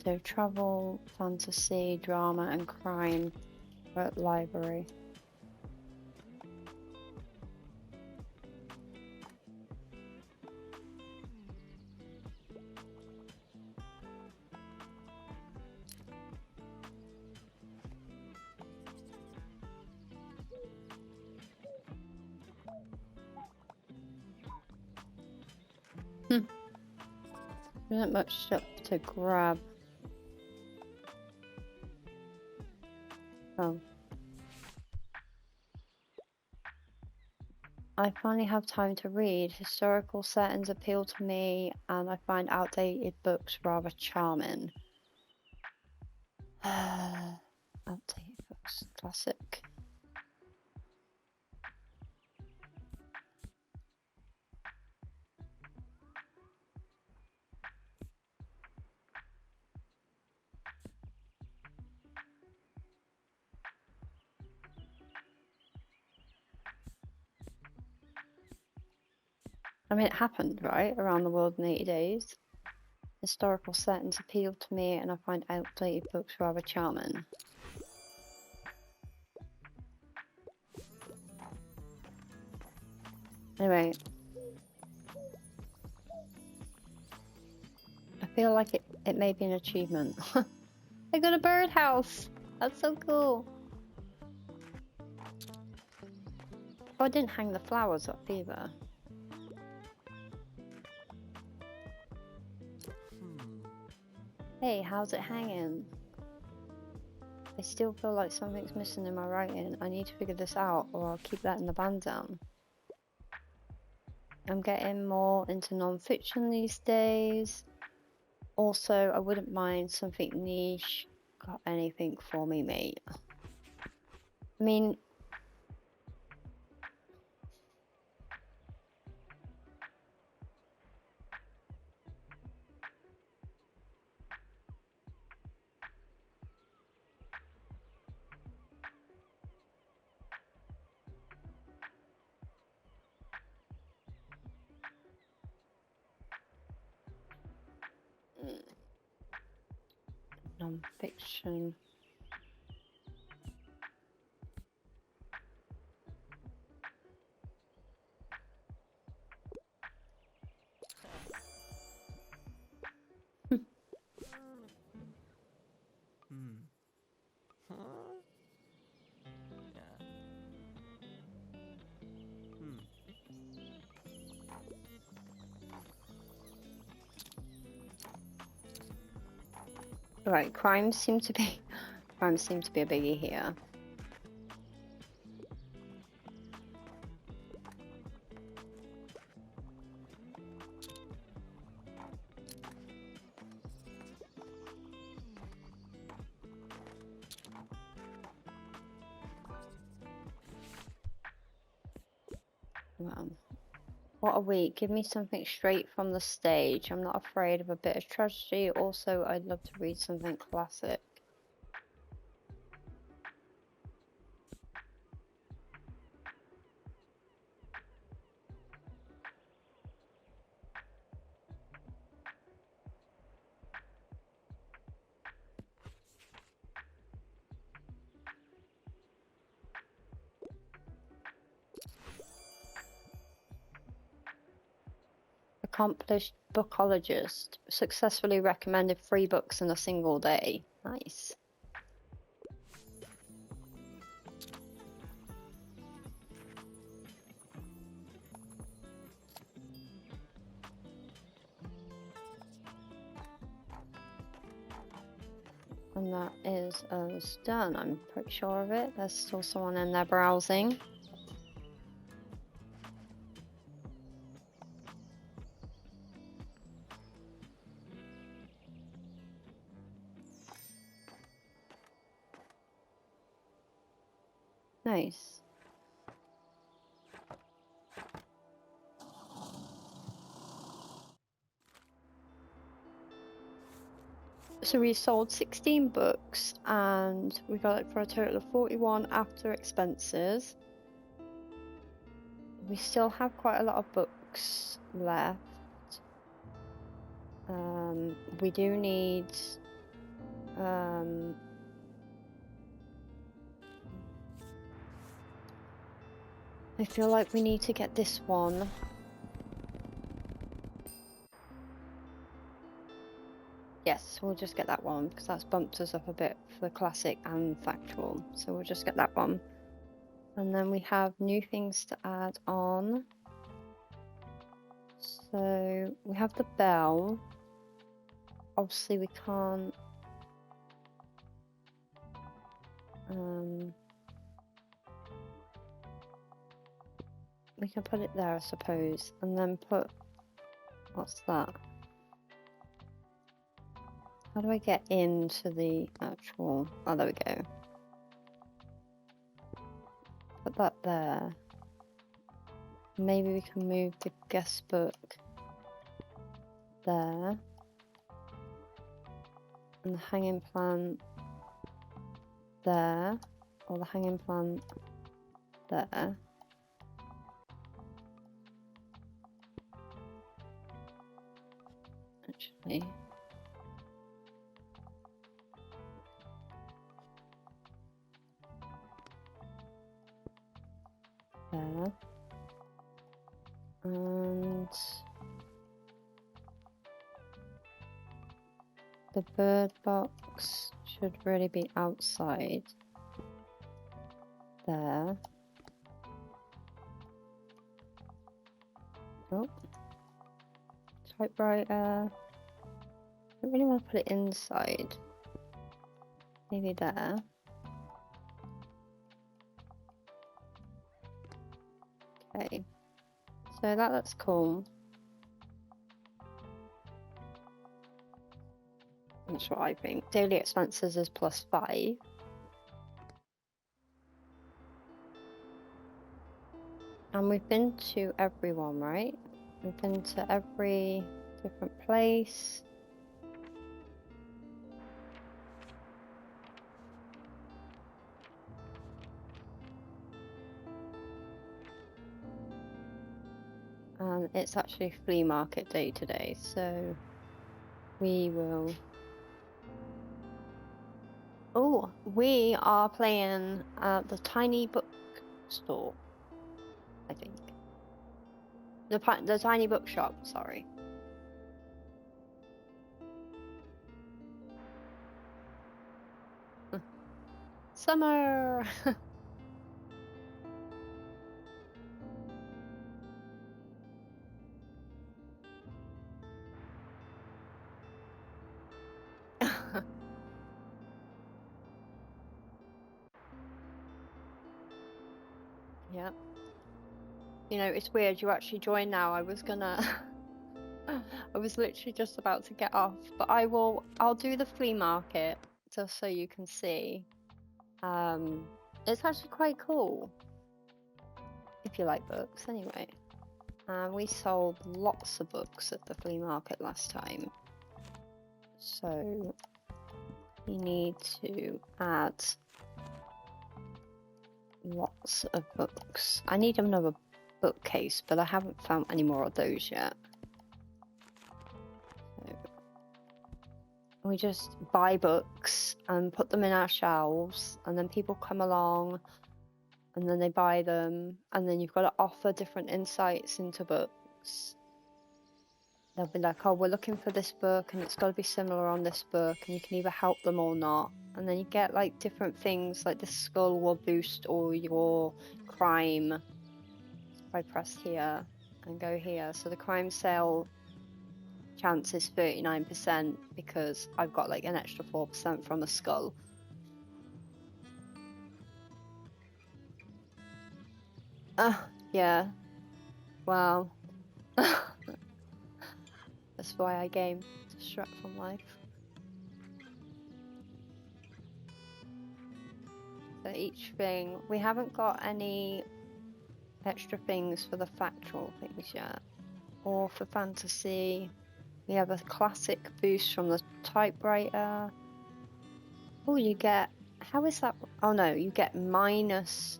So travel, fantasy, drama and crime are at library. There isn't much stuff to grab. Oh. I finally have time to read. Historical settings appeal to me, and I find outdated books rather charming. Outdated books, classic. I mean, it happened, right? Around the world in 80 days. Historical settings appeal to me, and I find outdated books rather charming. Anyway, I feel like it may be an achievement. I got a birdhouse! That's so cool! Oh, I didn't hang the flowers up either. Hey, how's it hanging? I still feel like something's missing in my writing. I need to figure this out, or I'll keep letting the band down. I'm getting more into non-fiction these days. Also, I wouldn't mind something niche. Got anything for me, mate? I mean... non-fiction. Right, crimes seem to be a biggie here. Well, what a week. Give me something straight from the stage. I'm not afraid of a bit of tragedy. Also, I'd love to read something classic. Accomplished bookologist. Successfully recommended 3 books in a single day. Nice. And that is us done. I'm pretty sure of it. There's still someone in there browsing. nice. So we sold 16 books and we got it for a total of 41 after expenses. We still have quite a lot of books left. We do need I feel like we need to get this one. Yes, we'll just get that one because that's bumped us up a bit for classic and factual. So we'll just get that one. And then we have new things to add on. So we have the bell. Obviously we can't we can put it there, I suppose, and then put, what's that? How do I get into the actual, oh, there we go. Put that there. Maybe we can move the guest book there. And the hanging plant there. Or the hanging plant there. Actually. There. And the bird box should really be outside there. Oh, typewriter. I don't really want to put it inside. Maybe there. Okay, so that looks cool. That's what I think. Daily expenses is +5. And we've been to everyone, right? We've been to every different place. And it's actually flea market day today, so we will... Oh, we are playing at the tiny bookstore, I think. The tiny bookshop, sorry. Summer! Yeah. You know, it's weird, you actually joined now. I was gonna... I was literally just about to get off, but I'll do the flea market just so you can see. It's actually quite cool if you like books anyway. We sold lots of books at the flea market last time, so you need to add lots of books. I need another bookcase, but I haven't found any more of those yet. So we just buy books and put them in our shelves, and then people come along and then they buy them, and then you've got to offer different insights into books. They'll be like, oh, we're looking for this book and it's got to be similar on this book, and you can either help them or not. And then you get like different things, like the skull will boost all your crime. If I press here and go here, so the crime sale chance is 39% because I've got like an extra 4% from a skull. Yeah. Wow. That's why I game to distract from life. for each thing. We haven't got any extra things for the factual things yet. Or for fantasy, we have a classic boost from the typewriter. Oh, you get... How is that? Oh no, you get minus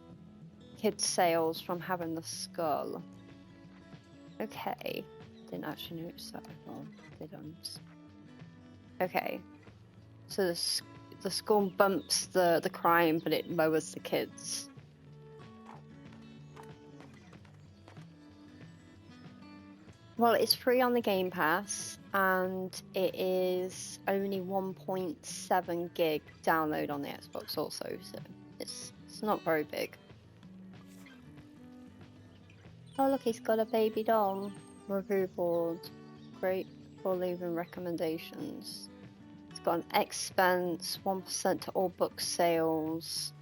kid sales from having the skull. Okay. Didn't actually notice that before, did I? Okay. So the skull bumps the crime, but it lowers the kids. Well, it's free on the Game Pass, and it is only 1.7 gig download on the Xbox also, so it's not very big. Oh look, he's got a baby doll. Review board. Great for leaving recommendations. It's got an expense, 1% to all book sales.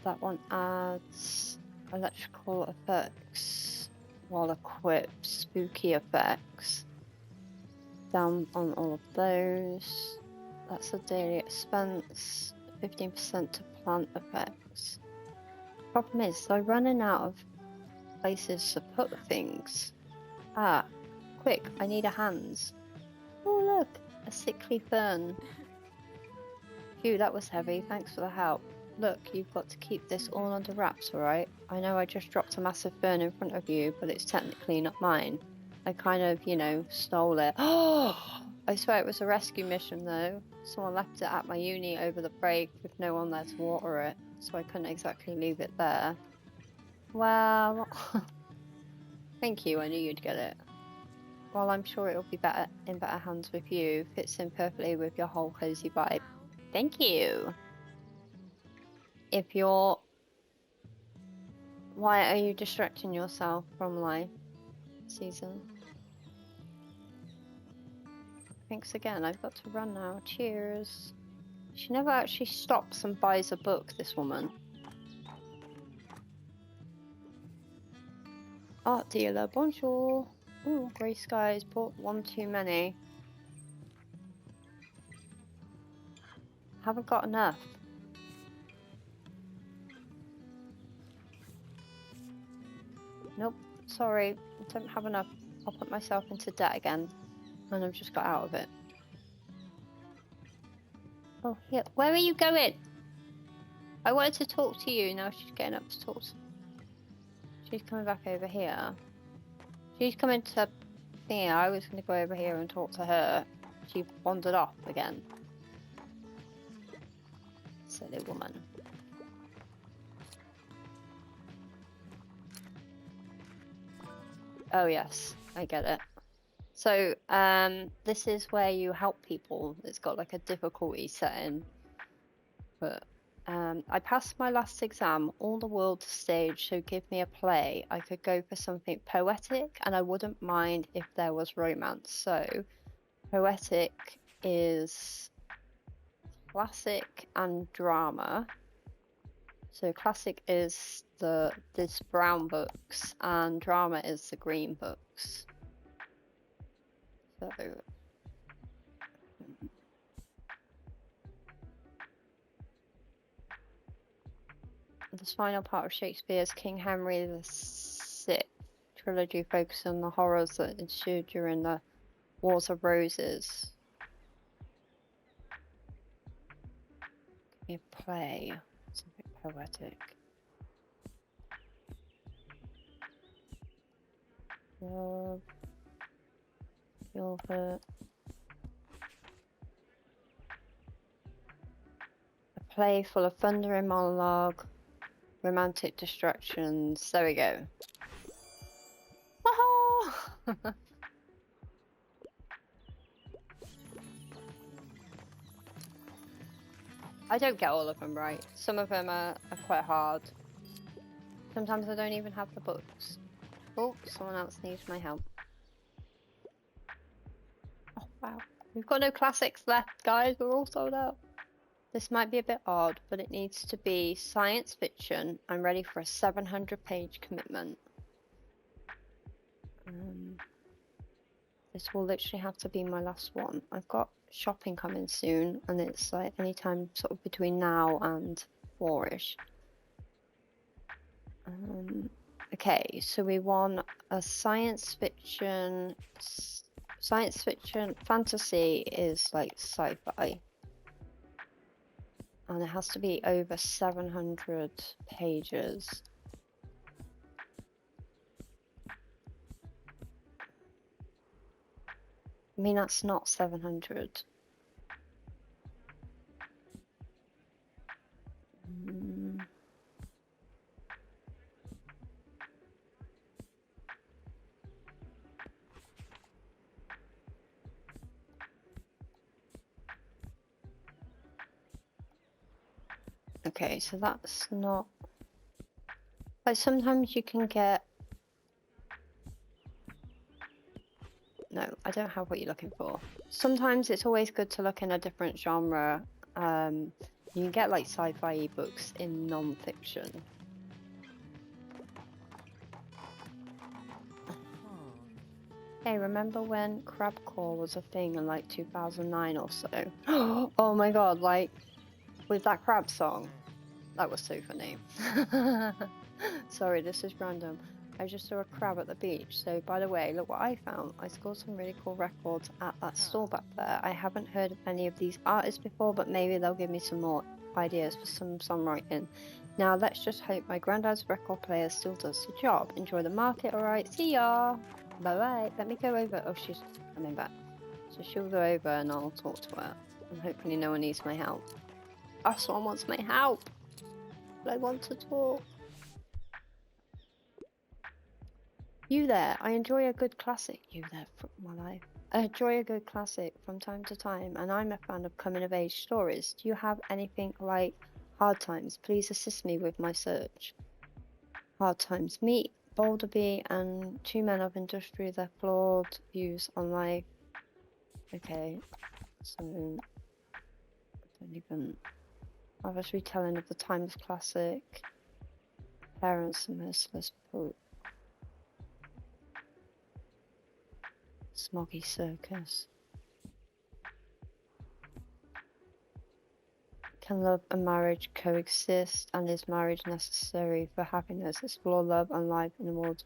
That one adds electrical effects while equipped, spooky effects. Down on all of those. That's a daily expense, 15% to plant effects. Problem is, they're running out of places to put things. Ah, quick, I need a hands. Oh look, a sickly fern. Phew, that was heavy, thanks for the help. Look, you've got to keep this all under wraps, alright? I know I just dropped a massive fern in front of you, but it's technically not mine. I kind of, you know, stole it. Oh! I swear it was a rescue mission though. Someone left it at my uni over the break with no one there to water it, so I couldn't exactly leave it there. Well, thank you, I knew you'd get it. Well, I'm sure it'll be in better hands with you. Fits in perfectly with your whole cozy vibe. Thank you. If you're... Why are you distracting yourself from life, Season? Thanks again, I've got to run now. Cheers. She never actually stops and buys a book, this woman. Art dealer, bonjour. Ooh, grey skies, bought one too many. Haven't got enough. Nope, sorry, I don't have enough. I'll put myself into debt again. And I've just got out of it. Oh, here. Where are you going? I wanted to talk to you, now she's getting up to talk to... She's coming back over here. She's coming to here. I was going to go over here and talk to her. She wandered off again. Silly woman. Oh yes, I get it. So, this is where you help people. It's got like a difficulty setting. But, I passed my last exam, all the world stage, so give me a play. I could go for something poetic, and I wouldn't mind if there was romance. So, poetic is classic and drama. So classic is this brown books, and drama is the green books. So this final part of Shakespeare's King Henry VI trilogy focuses on the horrors that ensued during the Wars of Roses. Give me a play, something poetic. Love, Gilbert. A play full of thundering monologue, romantic distractions. There we go. Woohoo! I don't get all of them right. Some of them are quite hard. Sometimes I don't even have the books. Oh, someone else needs my help. Oh, wow. We've got no classics left, guys. We're all sold out. This might be a bit odd, but it needs to be science fiction. I'm ready for a 700-page commitment. This will literally have to be my last one. I've got shopping coming soon, and it's like anytime sort of between now and 4ish. Okay, so we want a science fiction. Science fiction fantasy is like sci-fi, and it has to be over 700 pages. I mean, that's not 700. Okay, so that's not... Like, sometimes you can get... No, I don't have what you're looking for. Sometimes it's always good to look in a different genre. You can get, like, sci-fi books in non-fiction. Hey, remember when crabcore was a thing in, like, 2009 or so? Oh my god, like, with that crab song. That was so funny. Sorry, this is random. I just saw a crab at the beach. So, by the way, look what I found. I scored some really cool records at that store back there. I haven't heard of any of these artists before, but maybe they'll give me some more ideas for some songwriting. Now, let's just hope my granddad's record player still does the job. Enjoy the market, alright? See ya! Bye-bye. Let me go over. Oh, she's coming back. So she'll go over and I'll talk to her. And hopefully no one needs my help. Oh, someone wants my help! I want to talk. You there, I enjoy a good classic. You there, from my life. I enjoy a good classic from time to time, and I'm a fan of coming of age stories. Do you have anything like Hard Times? Please assist me with my search. Hard Times. Meet Boulderby and two men of industry, their flawed views on life. Okay, so I don't even... I was retelling of the timeless classic. Parents and merciless poet. Smoggy Circus. Can love and marriage coexist, and is marriage necessary for happiness? Explore love and life in the world.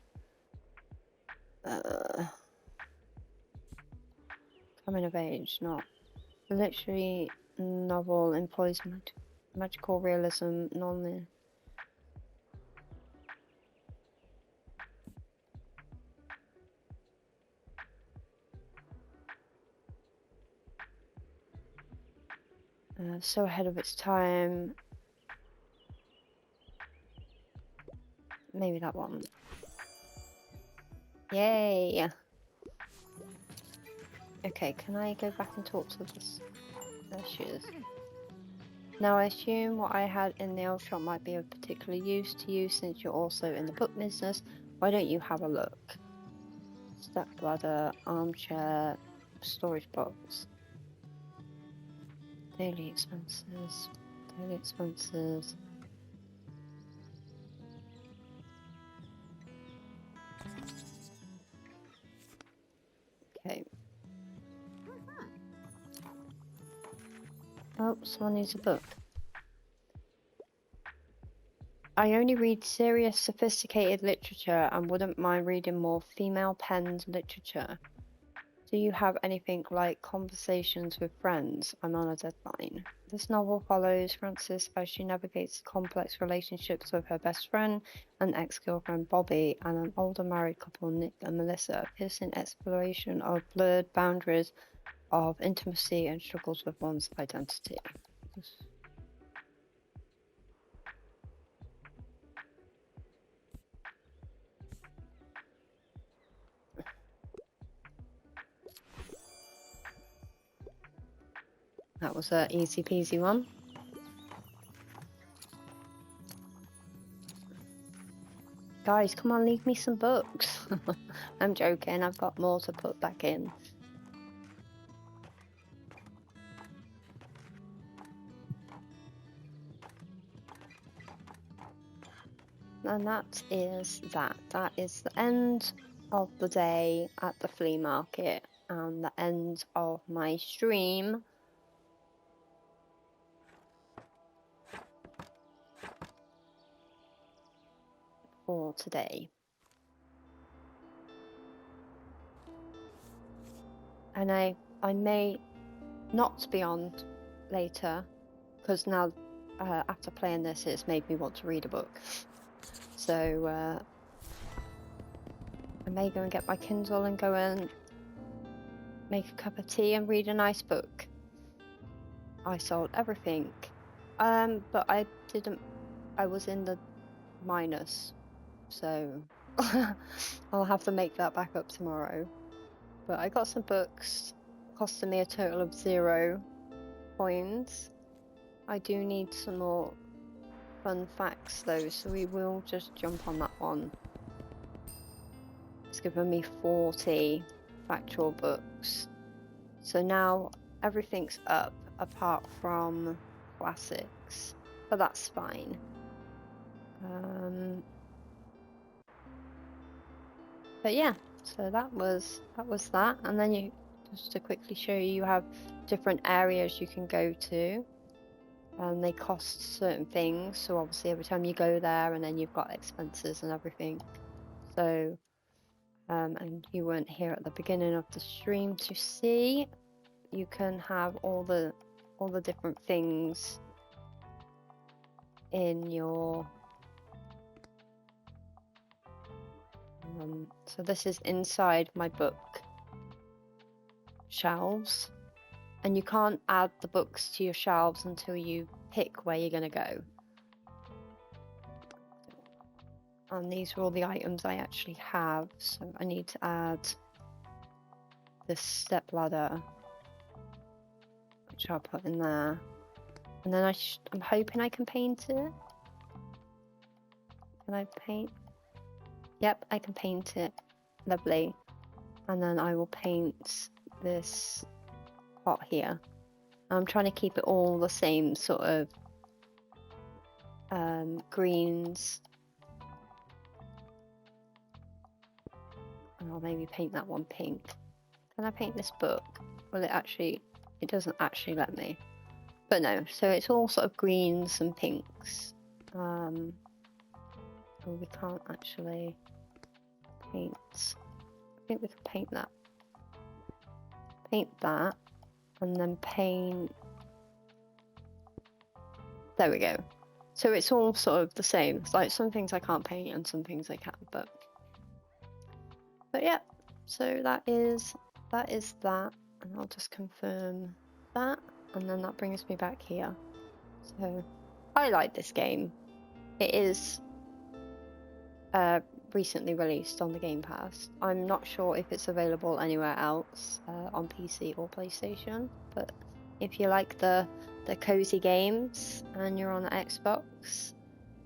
Coming of age, not. The literary novel employs magical realism, non-linear. So ahead of its time. Maybe that one. Yay! Okay, can I go back and talk to this? There she is. Now I assume what I had in the old shop might be of particular use to you since you're also in the book business. Why don't you have a look? Step ladder, armchair, storage box. Daily expenses. Daily expenses. Okay. Oh, someone needs a book. I only read serious, sophisticated literature and wouldn't mind reading more female-penned literature. Do you have anything like Conversations with Friends? I'm on a deadline. This novel follows Frances as she navigates complex relationships with her best friend and ex-girlfriend Bobby and an older married couple Nick and Melissa, a piercing exploration of blurred boundaries of intimacy and struggles with one's identity. That was an easy peasy one. Guys, come on, leave me some books. I'm joking, I've got more to put back in. And that is that. That is the end of the day at the flea market. and the end of my stream for today. And I may not be on later, because now after playing this, it's made me want to read a book. So I may go and get my Kindle and go and make a cup of tea and read a nice book. I sold everything, but I was in the minus, so I'll have to make that back up tomorrow. But I got some books costing me a total of 0 coins. I do need some more fun facts though, so we will just jump on that one. It's given me 40 factual books. So now everything's up apart from classics, but that's fine. But yeah, so that was that. And then you, just to quickly show you, you have different areas you can go to, and they cost certain things. So obviously every time you go there, and then you've got expenses and everything. So and you weren't here at the beginning of the stream to see, you can have all the different things in your so this is inside my book shelves, and you can't add the books to your shelves until you pick where you're going to go. And these are all the items I actually have, so I need to add this step ladder, which I'll put in there, and then I'm hoping I can paint it. Can I paint? Yep, I can paint it. Lovely. And then I will paint this pot here. I'm trying to keep it all the same sort of greens. And I'll maybe paint that one pink. Can I paint this book? Well, it doesn't actually let me. But no, so it's all sort of greens and pinks. Oh, we can't actually paint. I think we can paint that. Paint that, and then paint. There we go. So it's all sort of the same. It's like some things I can't paint and some things I can, but yeah. So that is that, and I'll just confirm that, and then that brings me back here. So I like this game. It is recently released on the Gamepass. I'm not sure if it's available anywhere else on PC or PlayStation, but if you like the cozy games and you're on the Xbox,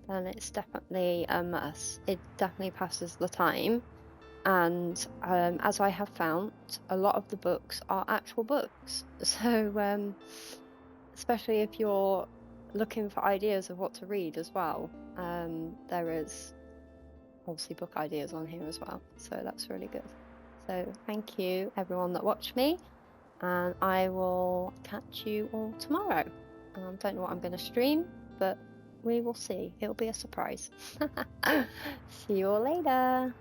then it's definitely a must. It definitely passes the time, and as I have found, a lot of the books are actual books, so especially if you're looking for ideas of what to read as well, there is obviously book ideas on here as well, so that's really good. So thank you everyone that watched me, and I will catch you all tomorrow. Don't know what I'm going to stream, but we will see. It'll be a surprise. See you all later.